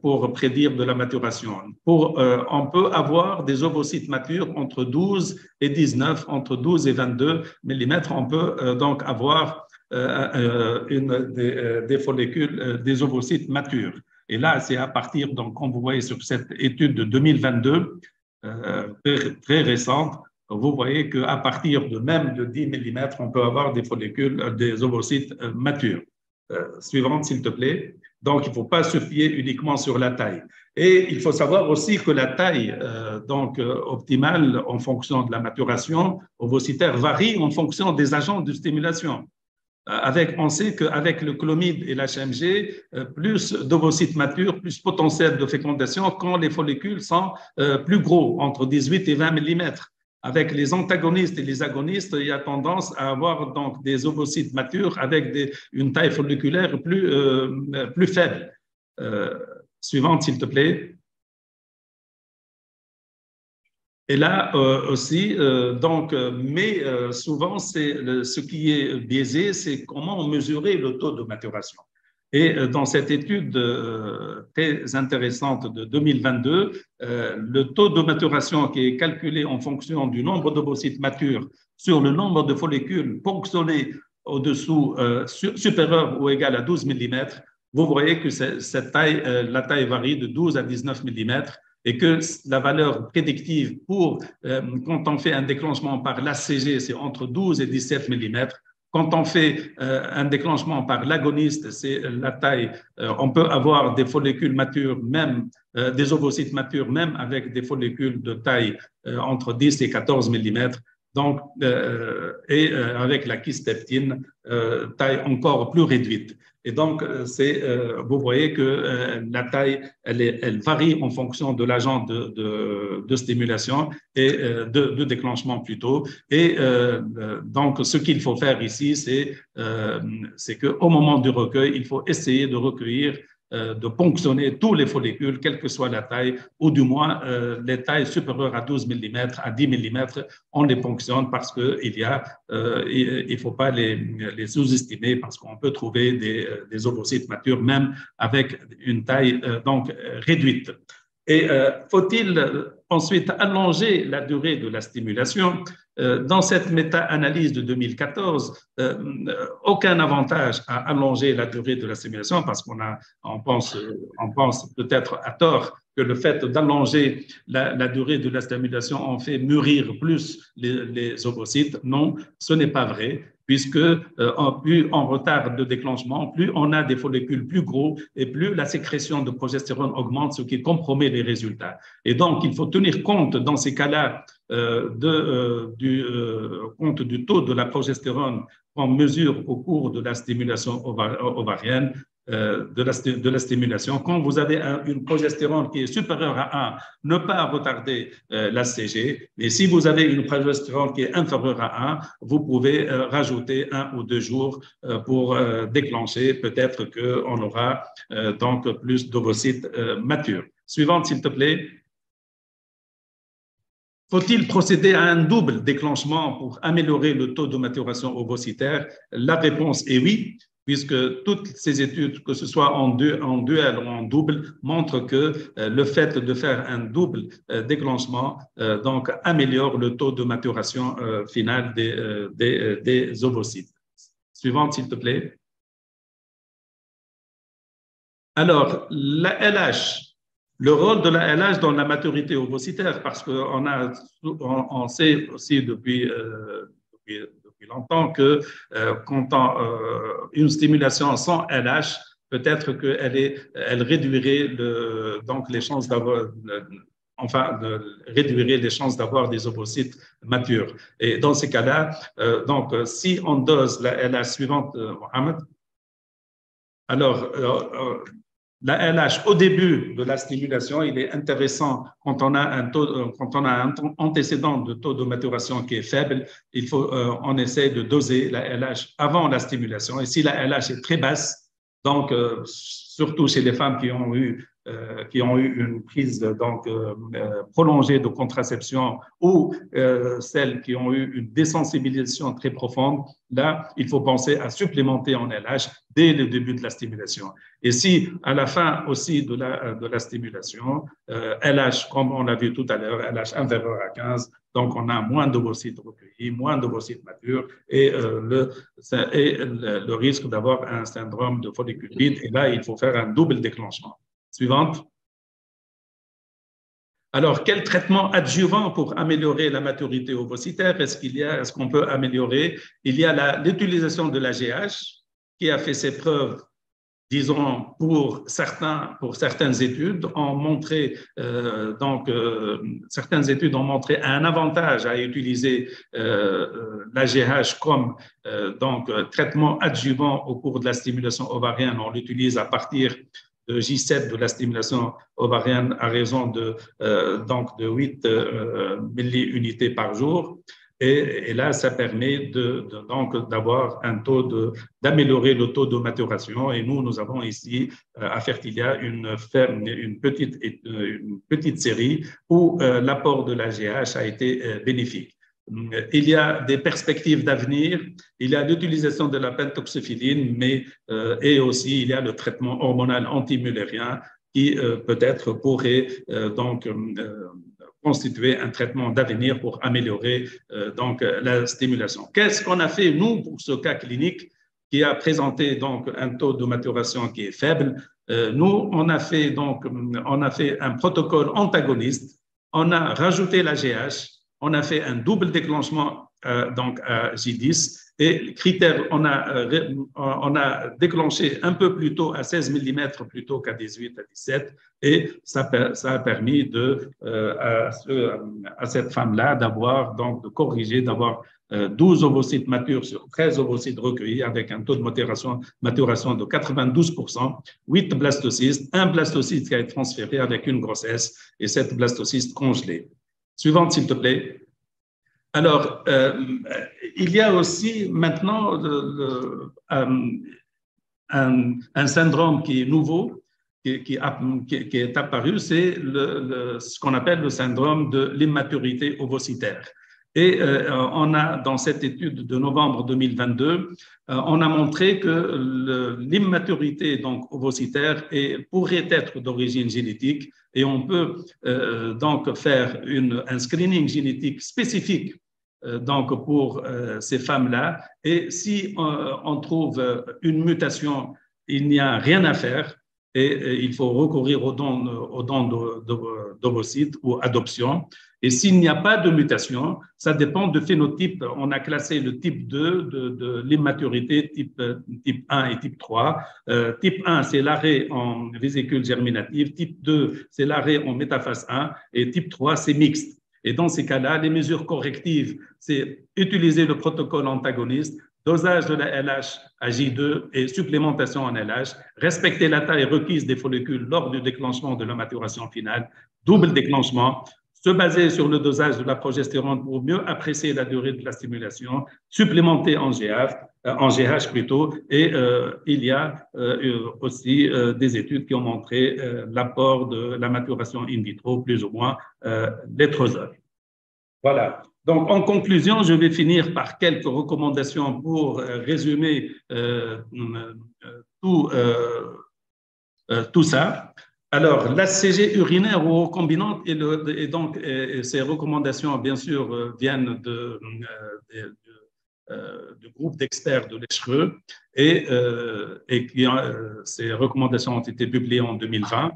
pour prédire de la maturation. On peut avoir des ovocytes matures entre 12 et 19, entre 12 et 22 mm. On peut donc avoir des follicules, des ovocytes matures. Et là, c'est à partir, donc, comme vous voyez sur cette étude de 2022, très récente, vous voyez qu'à partir de même de 10 mm, on peut avoir des follicules, des ovocytes matures. Suivante, s'il te plaît. Donc, il ne faut pas se fier uniquement sur la taille. Et il faut savoir aussi que la taille optimale en fonction de la maturation ovocytaire varie en fonction des agents de stimulation. On sait qu'avec le clomide et l'HMG, plus d'ovocytes matures, plus potentiel de fécondation quand les follicules sont plus gros, entre 18 et 20 mm. Avec les antagonistes et les agonistes, il y a tendance à avoir donc des ovocytes matures avec une taille folliculaire plus faible. Suivante, s'il te plaît. Et là aussi, souvent, ce qui est biaisé, c'est comment mesurer le taux de maturation. Et dans cette étude très intéressante de 2022, le taux de maturation qui est calculé en fonction du nombre d'ovocytes matures sur le nombre de follicules ponctionnés au-dessous, supérieur ou égal à 12 mm, vous voyez que la taille varie de 12 à 19 mm et que la valeur prédictive quand on fait un déclenchement par l'ACG, c'est entre 12 et 17 mm. Quand on fait un déclenchement par l'agoniste, c'est la taille, on peut avoir des follicules matures, même des ovocytes matures, même avec des follicules de taille entre 10 et 14 mm. Donc, avec la kysteptine, taille encore plus réduite. Et donc, vous voyez que la taille, elle varie en fonction de l'agent de stimulation et de déclenchement plutôt. Et donc, ce qu'il faut faire ici, c'est qu'au moment du recueil, il faut essayer de recueillir, de ponctionner tous les follicules, quelle que soit la taille, ou du moins les tailles supérieures à 12 mm, à 10 mm, on les ponctionne parce qu'il ne faut pas les sous-estimer parce qu'on peut trouver des ovocytes matures même avec une taille réduite. Et faut-il ensuite allonger la durée de la stimulation? Dans cette méta-analyse de 2014, aucun avantage à allonger la durée de la stimulation parce on pense peut-être à tort que le fait d'allonger la durée de la stimulation en fait mûrir plus les ovocytes. Non, ce n'est pas vrai, puisque plus on retarde de déclenchement, plus on a des follicules plus gros et plus la sécrétion de progestérone augmente, ce qui compromet les résultats. Et donc, il faut tenir compte dans ces cas-là compte du taux de la progestérone qu'on mesure au cours de la stimulation ovarienne, de la stimulation. Quand vous avez une progestérone qui est supérieure à 1, ne pas retarder l'ACG. Et si vous avez une progestérone qui est inférieure à 1, vous pouvez rajouter 1 ou 2 jours pour déclencher. Peut-être qu'on aura donc plus d'ovocytes matures. Suivante, s'il te plaît. Faut-il procéder à un double déclenchement pour améliorer le taux de maturation ovocytaire? La réponse est oui, puisque toutes ces études, que ce soit en duel ou en double, montrent que le fait de faire un double déclenchement donc améliore le taux de maturation finale des ovocytes. Suivante, s'il te plaît. Alors, la LH. Le rôle de la LH dans la maturité ovocytaire, parce qu'on sait aussi depuis longtemps que quand une stimulation sans LH, peut-être qu'elle réduirait les chances d'avoir, réduirait les chances d'avoir des ovocytes matures. Et dans ces cas-là, si on dose la LH suivante, Mohamed, alors la LH au début de la stimulation, il est intéressant quand on a un antécédent de taux de maturation qui est faible, on essaie de doser la LH avant la stimulation. Et si la LH est très basse, donc surtout chez les femmes qui ont eu une prise prolongée de contraception ou celles qui ont eu une désensibilisation très profonde, là, il faut penser à supplémenter en LH dès le début de la stimulation. Et si à la fin aussi de la stimulation, LH, comme on l'a vu tout à l'heure, LH inférieur à 15, Donc, on a moins d'ovocytes recueillis, moins d'ovocytes matures et le risque d'avoir un syndrome de follicule vide. Et là, il faut faire un double déclenchement. Suivante. Alors, quel traitement adjuvant pour améliorer la maturité ovocytaire est-ce qu'on peut améliorer? Il y a l'utilisation de l'AGH qui a fait ses preuves, disons, pour certaines études, certaines études ont montré un avantage à utiliser l'AGH comme traitement adjuvant au cours de la stimulation ovarienne. On l'utilise à partir de J7 de la stimulation ovarienne à raison de 8 milliunités par jour. Et là, ça permet d'avoir d'améliorer le taux de maturation. Et nous avons ici à Fertilia une petite série où l'apport de l'AGH a été bénéfique. Il y a des perspectives d'avenir, il y a l'utilisation de la pentoxifilline, et aussi il y a le traitement hormonal antimullérien qui peut-être pourrait constituer un traitement d'avenir pour améliorer la stimulation. Qu'est-ce qu'on a fait, nous, pour ce cas clinique qui a présenté un taux de maturation qui est faible? Nous, on a fait un protocole antagoniste, on a rajouté l'AGH, on a fait un double déclenchement à J10 et critère, on a déclenché un peu plus tôt à 16 mm plutôt qu'à 18 à 17 et ça a permis à cette femme-là de corriger, d'avoir 12 ovocytes matures sur 13 ovocytes recueillis avec un taux de maturation de 92%, 8 blastocystes, un blastocyste qui a été transféré avec une grossesse et 7 blastocystes congelés. Suivante, s'il te plaît. Alors, il y a aussi maintenant un syndrome qui est nouveau, qui est apparu, c'est ce qu'on appelle le syndrome de l'immaturité ovocytaire. Et on a, dans cette étude de novembre 2022, on a montré que l'immaturité ovocytaire pourrait être d'origine génétique et on peut faire un screening génétique spécifique pour ces femmes-là. Et si on trouve une mutation, il n'y a rien à faire et il faut recourir aux dons d'ovocytes ou adoption. Et s'il n'y a pas de mutation, ça dépend du phénotype. On a classé le type 2 de l'immaturité, type 1 et type 3. Type 1, c'est l'arrêt en vésicule germinative. Type 2, c'est l'arrêt en métaphase 1. Et type 3, c'est mixte. Et dans ces cas-là, les mesures correctives, c'est utiliser le protocole antagoniste, dosage de la LH à J2 et supplémentation en LH, respecter la taille requise des follicules lors du déclenchement de la maturation finale, double déclenchement, se baser sur le dosage de la progestérone pour mieux apprécier la durée de la stimulation, supplémenter en GH plutôt, et il y a aussi des études qui ont montré l'apport de la maturation in vitro, plus ou moins létrozole. Voilà. Donc, en conclusion, je vais finir par quelques recommandations pour résumer tout ça. Alors, l'ACG urinaire ou recombinante, et ces recommandations, bien sûr, viennent du groupe d'experts de l'ECHRE et ces recommandations ont été publiées en 2020.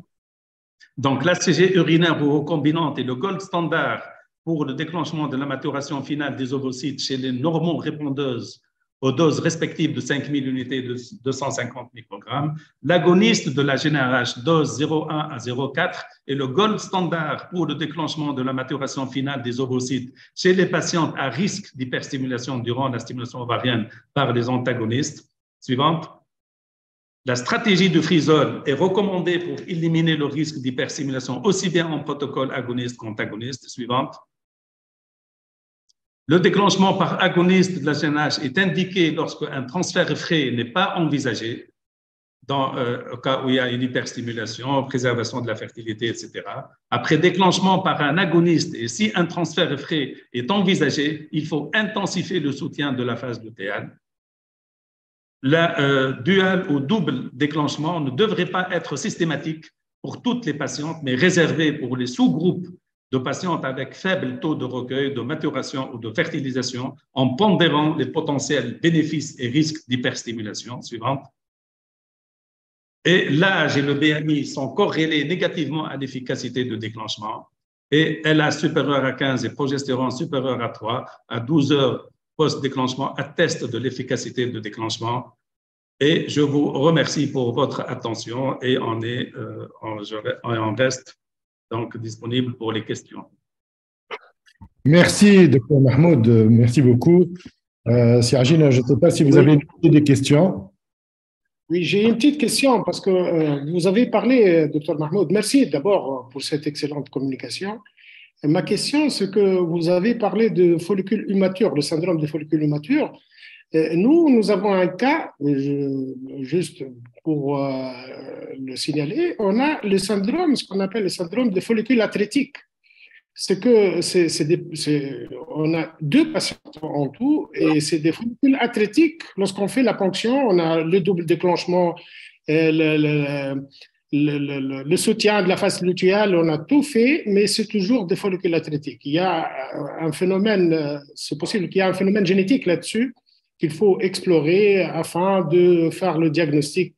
Donc, l'ACG urinaire ou recombinante est le gold standard pour le déclenchement de la maturation finale des ovocytes chez les normorépondeuses aux doses respectives de 5000 unités de 250 microgrammes. L'agoniste de la GnRH dose 0,1 à 0,4 est le gold standard pour le déclenchement de la maturation finale des ovocytes chez les patientes à risque d'hyperstimulation durant la stimulation ovarienne par les antagonistes. Suivante. La stratégie de Frisol est recommandée pour éliminer le risque d'hyperstimulation aussi bien en protocole agoniste qu'antagoniste. Suivante. Le déclenchement par agoniste de la GnRH est indiqué lorsque un transfert frais n'est pas envisagé, dans le cas où il y a une hyperstimulation, préservation de la fertilité, etc. Après déclenchement par un agoniste, et si un transfert frais est envisagé, il faut intensifier le soutien de la phase lutéale. La dual ou double déclenchement ne devrait pas être systématique pour toutes les patientes, mais réservé pour les sous-groupes de patientes avec faible taux de recueil, de maturation ou de fertilisation en pondérant les potentiels bénéfices et risques d'hyperstimulation. Suivante. Et l'âge et le BMI sont corrélés négativement à l'efficacité de déclenchement. Et LH supérieur à 15 et progestérone supérieur à 3 à 12 heures post-déclenchement attestent de l'efficacité de déclenchement. Et je vous remercie pour votre attention et on reste donc disponible pour les questions. Merci, Dr Mahmoud. Merci beaucoup. Siarjine, je ne sais pas si vous avez des questions. Oui, j'ai une petite question parce que vous avez parlé, Dr Mahmoud. Merci d'abord pour cette excellente communication. Et ma question, c'est que vous avez parlé de follicules immatures, le syndrome des follicules immatures. Nous avons un cas, juste pour le signaler, on a le syndrome, ce qu'on appelle le syndrome des follicules atrétiques. C'est que on a 2 patients en tout et c'est des follicules atrétiques. Lorsqu'on fait la ponction, on a le double déclenchement, le soutien de la face lutéale, on a tout fait, mais c'est toujours des follicules atrétiques. Il y a un phénomène, c'est possible qu'il y ait un phénomène génétique là-dessus qu'il faut explorer afin de faire le diagnostic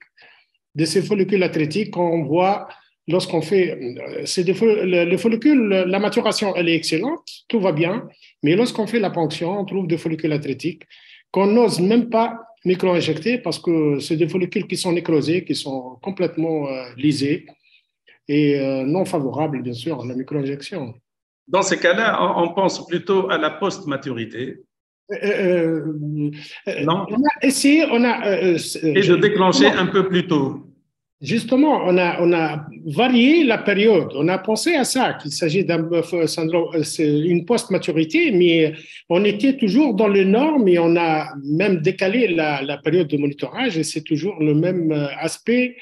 de ces follicules atrétiques qu'on voit lorsqu'on fait les follicules, la maturation, elle est excellente, tout va bien, mais lorsqu'on fait la ponction, on trouve des follicules atrétiques qu'on n'ose même pas micro-injecter parce que c'est des follicules qui sont nécrosés, qui sont complètement lisés et non favorables, bien sûr, à la micro-injection. Dans ces cas-là, on pense plutôt à la post-maturité. Non. On a essayé, et de déclencher un peu plus tôt. Justement, on a varié la période. On a pensé à ça, qu'il s'agit d'un syndrome, une post-maturité, mais on était toujours dans les normes et on a même décalé la période de monitorage et c'est toujours le même aspect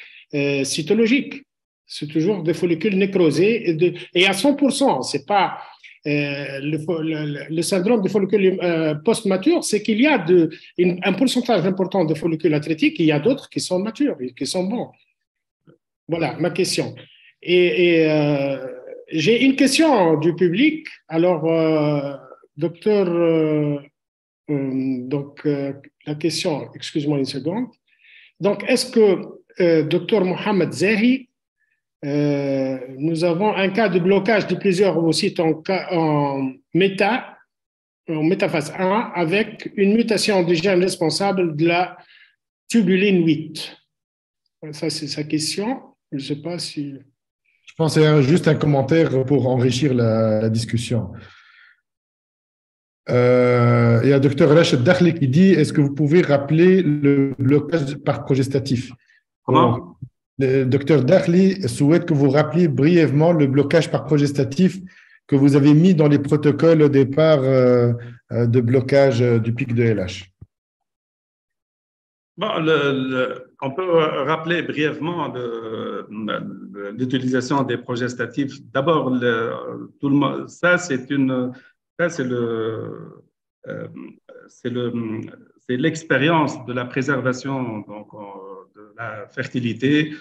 cytologique. C'est toujours des follicules nécrosés et à 100%. C'est pas le syndrome des follicules post-matures, c'est qu'il y a un pourcentage important de follicules atrétiques et il y a d'autres qui sont matures et qui sont bons. Voilà ma question. Et j'ai une question du public. Alors, docteur, la question, excuse-moi une seconde. Donc, est-ce que docteur Mohamed Zahi, nous avons un cas de blocage de plusieurs ovocytes en métaphase 1 avec une mutation du gène responsable de la tubuline 8. Ça, c'est sa question. Je ne sais pas si… Je pense que c'est juste un commentaire pour enrichir la discussion. Il y a Dr Rachid Dakhli qui dit, est-ce que vous pouvez rappeler le blocage par progestatif? Comment? Le Dr Dakhli souhaite que vous rappeliez brièvement le blocage par progestatif que vous avez mis dans les protocoles au départ de blocage du pic de LH. Bon, on peut rappeler brièvement l'utilisation des progestatifs. D'abord, c'est l'expérience de la préservation donc, de la fertilité,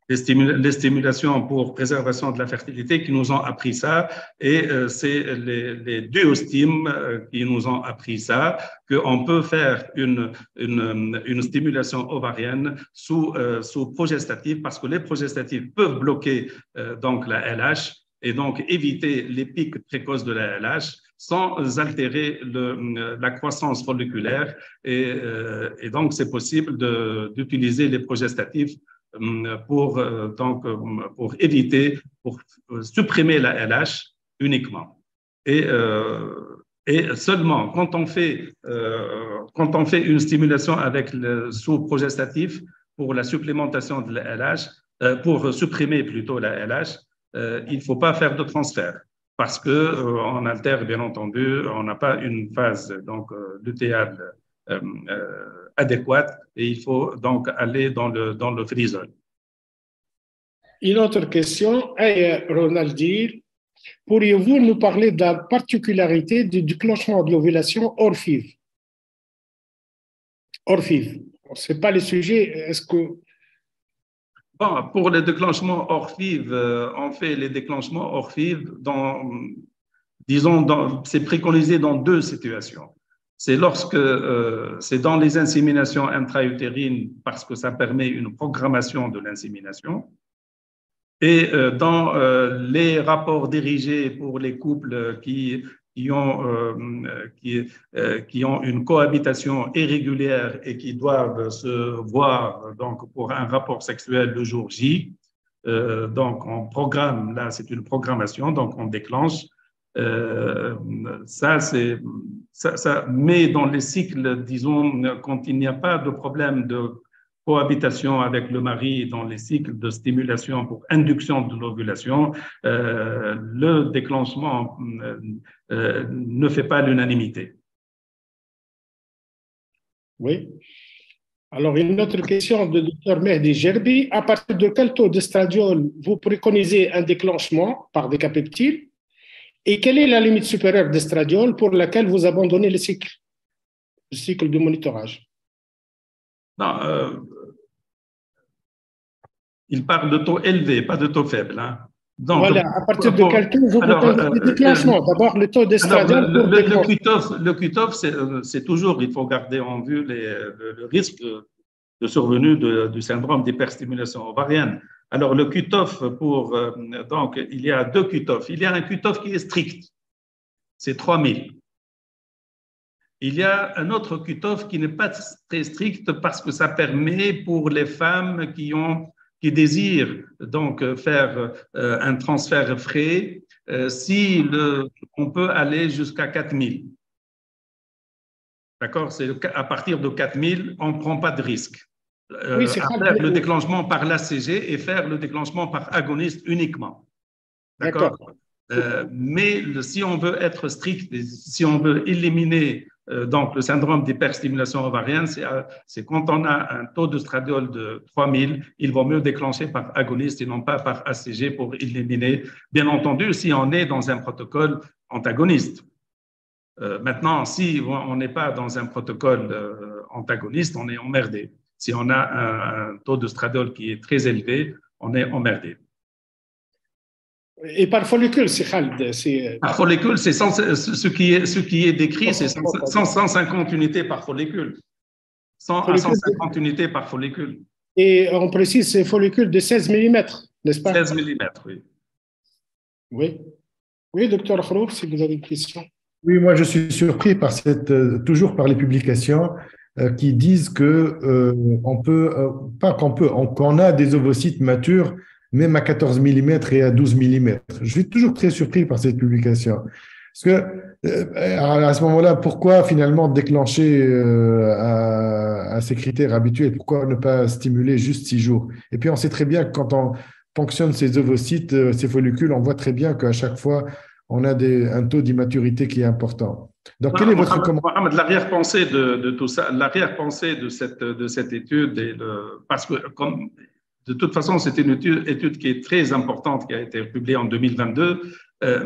les stimulations pour préservation de la fertilité qui nous ont appris ça, et c'est les duostimes qui nous ont appris ça, qu'on peut faire une stimulation ovarienne sous progestatif, parce que les progestatifs peuvent bloquer donc la LH et donc éviter les pics précoces de la LH sans altérer la croissance folliculaire, et donc c'est possible d'utiliser les progestatifs pour éviter, pour supprimer la LH uniquement. Et seulement quand on fait une stimulation avec le sous-progestatif pour la supplémentation de la LH, pour supprimer plutôt la LH, il ne faut pas faire de transfert parce qu'on altère, bien entendu, on n'a pas une phase lutéale adéquate et il faut donc aller dans le frisol. Une autre question, Ronaldi, pourriez-vous nous parler de la particularité du déclenchement de l'ovulation hors FIV? Hors FIV, ce n'est pas le sujet, est-ce que… Bon, pour les déclenchements hors FIV, on fait les déclenchements hors FIV c'est préconisé dans deux situations. C'est lorsque c'est dans les inséminations intra-utérines parce que ça permet une programmation de l'insémination, et dans les rapports dirigés pour les couples qui ont une cohabitation irrégulière et qui doivent se voir donc pour un rapport sexuel le jour J. Donc on programme, là c'est une programmation, donc on déclenche. Mais dans les cycles, disons, quand il n'y a pas de problème de cohabitation avec le mari dans les cycles de stimulation pour induction de l'ovulation, le déclenchement ne fait pas l'unanimité. Oui. Alors, une autre question de Dr Mehdi Gerbi. À partir de quel taux d'estradiol vous préconisez un déclenchement par décapeptile? Et quelle est la limite supérieure d'estradiol pour laquelle vous abandonnez le cycle de monitorage? Non, il parle de taux élevé, pas de taux faible. Hein. Donc, voilà, à partir de quel taux vous préconisez le déclenchement? D'abord, le taux d'estradiol. Le cutoff, c'est toujours, il faut garder en vue le risque de survenue du syndrome d'hyperstimulation ovarienne. Alors, le cutoff donc, il y a deux cutoffs. Il y a un cutoff qui est strict, c'est 3000. Il y a un autre cutoff qui n'est pas très strict parce que ça permet pour les femmes qui désirent donc faire un transfert frais, on peut aller jusqu'à 4000. D'accord? C'est à partir de 4000, on ne prend pas de risque. Oui, à faire le déclenchement par l'ACG et faire le déclenchement par agoniste uniquement. D'accord. Mais si on veut être strict, si on veut éliminer donc le syndrome d'hyperstimulation ovarienne, c'est quand on a un taux d'estradiol de 3000, il vaut mieux déclencher par agoniste et non pas par ACG pour éliminer. Bien entendu, si on est dans un protocole antagoniste. Maintenant, si on n'est pas dans un protocole antagoniste, on est emmerdé. Si on a un taux d'estradiol qui est très élevé, on est emmerdé. Et par follicule, c'est Khaled. Par follicule, c'est ce qui est décrit, c'est 150 unités par follicule. 100 à 150 unités par follicule. Et on précise, c'est follicule de 16 mm, n'est-ce pas? 16 mm, oui. Oui. Oui, docteur Khrouf, si vous avez une question. Oui, moi je suis surpris par toujours par les publications qui disent que qu'on a des ovocytes matures même à 14 mm et à 12 mm. Je suis toujours très surpris par cette publication. Parce que à ce moment-là, pourquoi finalement déclencher à ces critères habituels? Pourquoi ne pas stimuler juste 6 jours? Et puis on sait très bien que quand on ponctionne ces ovocytes, ces follicules, on voit très bien qu'à chaque fois, on a un taux d'immaturité qui est important. Donc, quel est votre commentaire? Mohamed, l'arrière-pensée de tout ça, l'arrière-pensée de cette étude, parce que de toute façon, c'est une étude qui est très importante, qui a été publiée en 2022,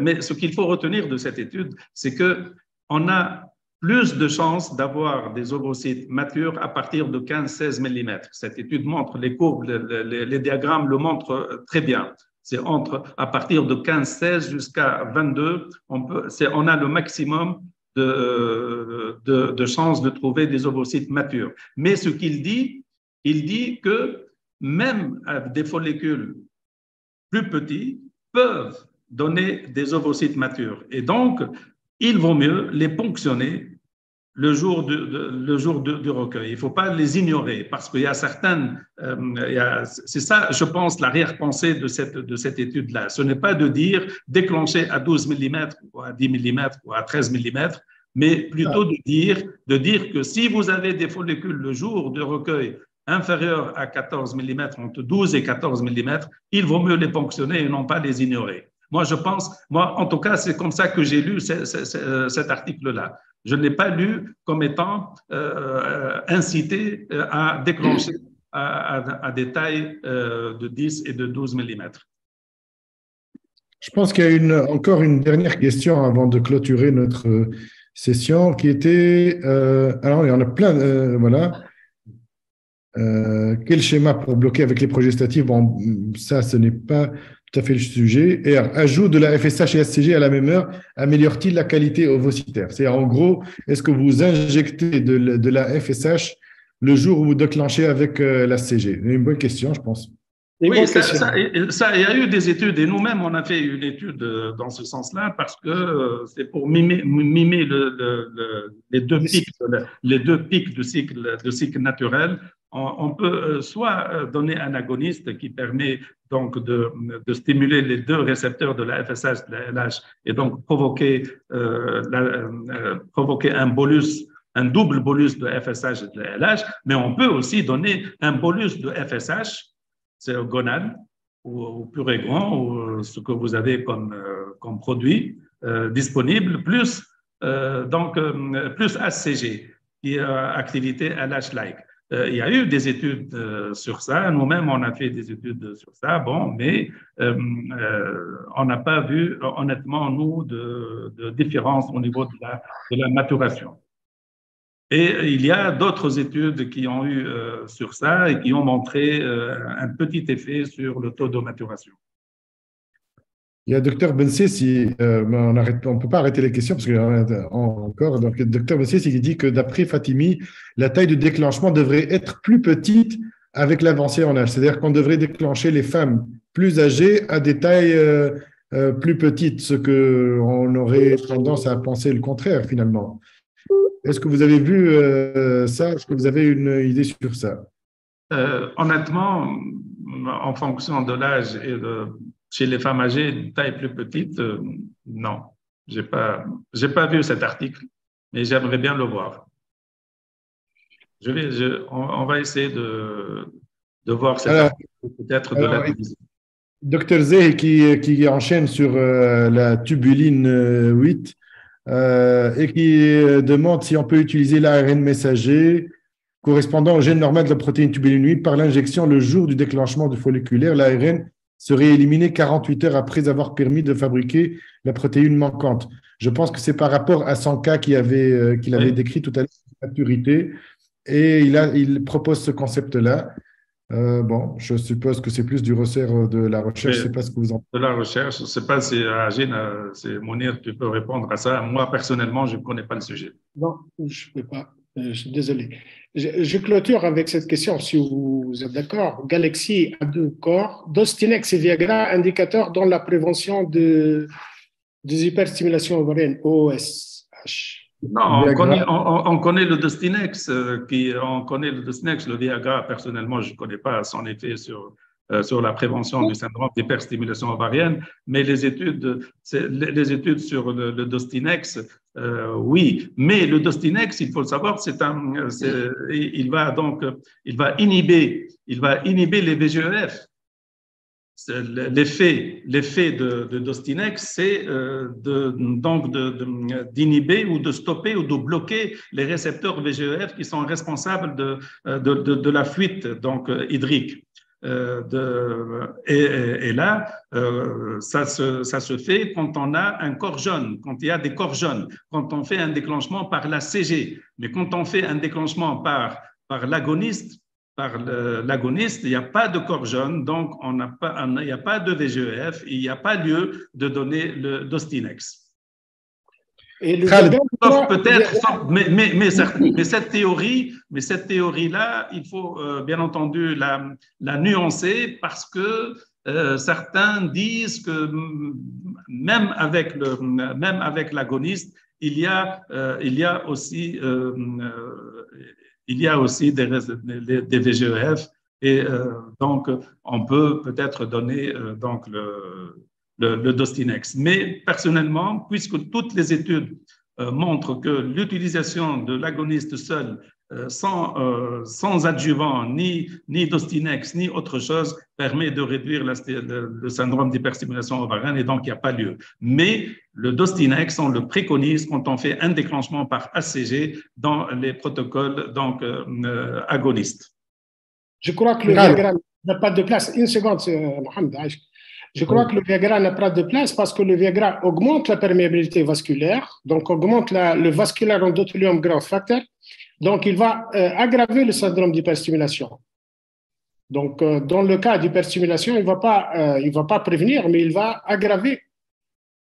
mais ce qu'il faut retenir de cette étude, c'est qu'on a plus de chances d'avoir des ovocytes matures à partir de 15-16 mm. Cette étude montre les courbes, les diagrammes le montrent très bien. C'est à partir de 15-16 jusqu'à 22, on a le maximum de chances de trouver des ovocytes matures. Mais ce qu'il dit, il dit que même des follicules plus petits peuvent donner des ovocytes matures. Et donc, il vaut mieux les ponctionner le jour du recueil. Il ne faut pas les ignorer parce qu'il y a certaines… c'est ça, je pense, l'arrière-pensée de cette étude-là. Ce n'est pas de dire déclencher à 12 mm ou à 10 mm ou à 13 mm, mais plutôt de dire que si vous avez des follicules le jour du recueil inférieurs à 14 mm, entre 12 et 14 mm, il vaut mieux les ponctionner et non pas les ignorer. Moi, je pense, en tout cas, c'est comme ça que j'ai lu cet article-là. Je ne l'ai pas lu comme étant incité à déclencher à des tailles de 10 et de 12 mm. Je pense qu'il y a encore une dernière question avant de clôturer notre session qui était… alors, il y en a plein, voilà. Quel schéma pour bloquer avec les progestatifs? Bon, ça, ce n'est pas tout à fait le sujet. Et ajout de la FSH et SCG à la même heure améliore-t-il la qualité ovocitaire? C'est en gros, est-ce que vous injectez de la FSH le jour où vous déclenchez avec la CG? Une bonne question, je pense. Oui, il y a eu des études et nous-mêmes, on a fait une étude dans ce sens-là parce que c'est pour mimer les deux pics du cycle naturel. On peut soit donner un agoniste qui permet donc de stimuler les deux récepteurs de la FSH et de la LH et donc provoquer un bolus, un double bolus de FSH et de la LH, mais on peut aussi donner un bolus de FSH, c'est gonade ou purée grand ou ce que vous avez comme produit disponible, plus HCG, qui est activité LH-like. Il y a eu des études sur ça. Nous-mêmes, on a fait des études sur ça. Bon, mais on n'a pas vu, honnêtement, nous, de différence au niveau de la maturation. Et il y a d'autres études qui ont eu sur ça et qui ont montré un petit effet sur le taux de maturation. Il y a Dr Bensessi, on ne peut pas arrêter les questions parce qu'il y en a encore. Donc, Dr Bensessi qui dit que d'après Fatimi, la taille de déclenchement devrait être plus petite avec l'avancée en âge. C'est-à-dire qu'on devrait déclencher les femmes plus âgées à des tailles plus petites, ce qu'on aurait tendance à penser le contraire finalement. Est-ce que vous avez vu ça? Est-ce que vous avez une idée sur ça? Honnêtement, en fonction de l'âge et chez les femmes âgées, une taille plus petite, non. J'ai pas vu cet article, mais j'aimerais bien le voir. On va essayer de voir cet article, peut-être de l'analyser. Dr Zeh qui enchaîne sur la tubuline 8 et qui demande si on peut utiliser l'ARN messager correspondant au gène normal de la protéine tubuline 8 par l'injection le jour du déclenchement du folliculaire. L'ARN serait éliminé 48 heures après avoir permis de fabriquer la protéine manquante. Je pense que c'est par rapport à son cas qu'il avait décrit tout à l'heure, maturité, et il propose ce concept-là. Bon, je suppose que c'est plus du ressort de la recherche. Je ne sais pas ce que vous en pensez. De la recherche, je ne sais pas si Agine, c'est Mounir, tu peux répondre à ça. Moi, personnellement, je ne connais pas le sujet. Non, je ne peux pas. Je suis désolé. Je clôture avec cette question, si vous êtes d'accord. Galaxy a 2 corps, Dostinex et Viagra, indicateurs dans la prévention des hyperstimulations ovariennes, OSH. Non, on connaît le Dostinex, le Viagra, personnellement, je ne connais pas son effet sur la prévention du syndrome d'hyperstimulation ovarienne, mais les études sur le Dostinex, oui, mais le Dostinex, il faut le savoir, il va inhiber les VGEF. L'effet de Dostinex, c'est d'inhiber ou de stopper ou de bloquer les récepteurs VGEF qui sont responsables de la fuite hydrique. Et là, ça se fait quand on a un corps jaune, quand il y a des corps jaunes, quand on fait un déclenchement par la CG. Mais quand on fait un déclenchement par l'agoniste, il n'y a pas de corps jaune, donc il n'y a pas de VGEF, il n'y a pas lieu de donner le Dostinex. Sauf peut-être, mais cette théorie-là, il faut bien entendu la nuancer parce que certains disent que même avec l'agoniste, il y a aussi des VGEF et donc on peut peut-être donner le Dostinex. Mais personnellement, puisque toutes les études montrent que l'utilisation de l'agoniste seul, sans adjuvant, ni Dostinex, ni autre chose, permet de réduire le syndrome d'hyperstimulation ovarienne et donc il n'y a pas lieu. Mais le Dostinex, on le préconise quand on fait un déclenchement par HCG dans les protocoles agonistes. Je crois que le Viagra n'a pas de place. Une seconde, Mohamed. Je crois que le Viagra n'a pas de place parce que le Viagra augmente la perméabilité vasculaire, donc augmente le vasculaire endothélium growth factor, donc il va aggraver le syndrome d'hyperstimulation. Donc, dans le cas d'hyperstimulation, il ne va pas prévenir, mais il va aggraver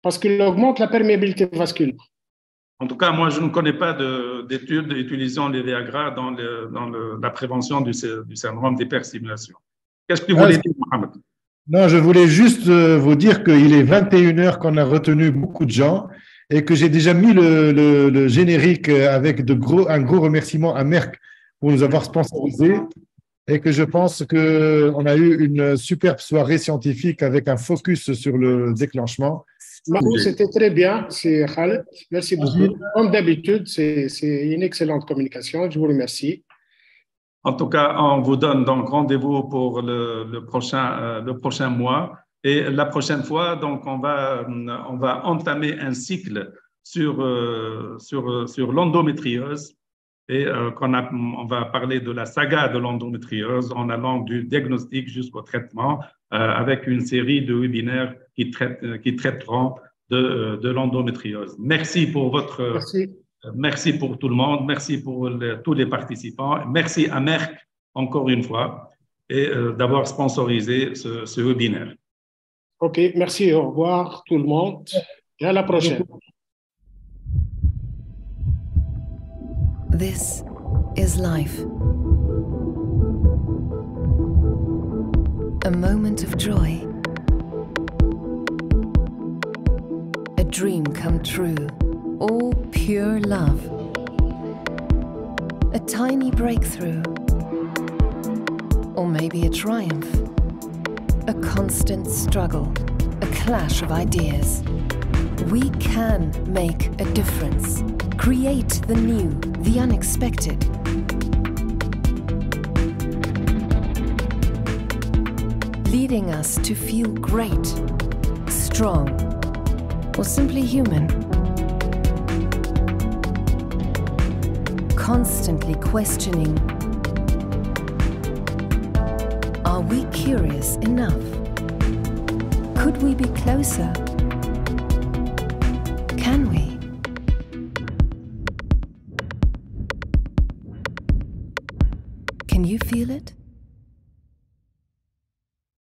parce qu'il augmente la perméabilité vasculaire. En tout cas, moi, je ne connais pas d'études utilisant les Viagra dans la prévention du syndrome d'hyperstimulation. Qu'est-ce que vous voulez dire, Mohamed? Non, je voulais juste vous dire qu'il est 21 heures qu'on a retenu beaucoup de gens et que j'ai déjà mis le générique avec un gros remerciement à Merck pour nous avoir sponsorisé et que je pense qu'on a eu une superbe soirée scientifique avec un focus sur le déclenchement. Mahou, c'était très bien, c'est Khaled. Merci beaucoup. Comme d'habitude, c'est une excellente communication. Je vous remercie. En tout cas, on vous donne donc rendez-vous pour le prochain mois. Et la prochaine fois, donc, on va entamer un cycle sur l'endométriose. Et on va parler de la saga de l'endométriose en allant du diagnostic jusqu'au traitement avec une série de webinaires qui traiteront de l'endométriose. Merci pour Merci pour tout le monde, merci pour tous les participants. Merci à Merck, encore une fois, et d'avoir sponsorisé ce webinaire. OK, merci, au revoir tout le monde et à la prochaine. This is life. A moment of joy. A dream come true. All pure love. A tiny breakthrough. Or maybe a triumph. A constant struggle. A clash of ideas. We can make a difference. Create the new, the unexpected. Leading us to feel great, strong, or simply human. Constantly questioning, are we curious enough? Could we be closer? Can we? Can you feel it?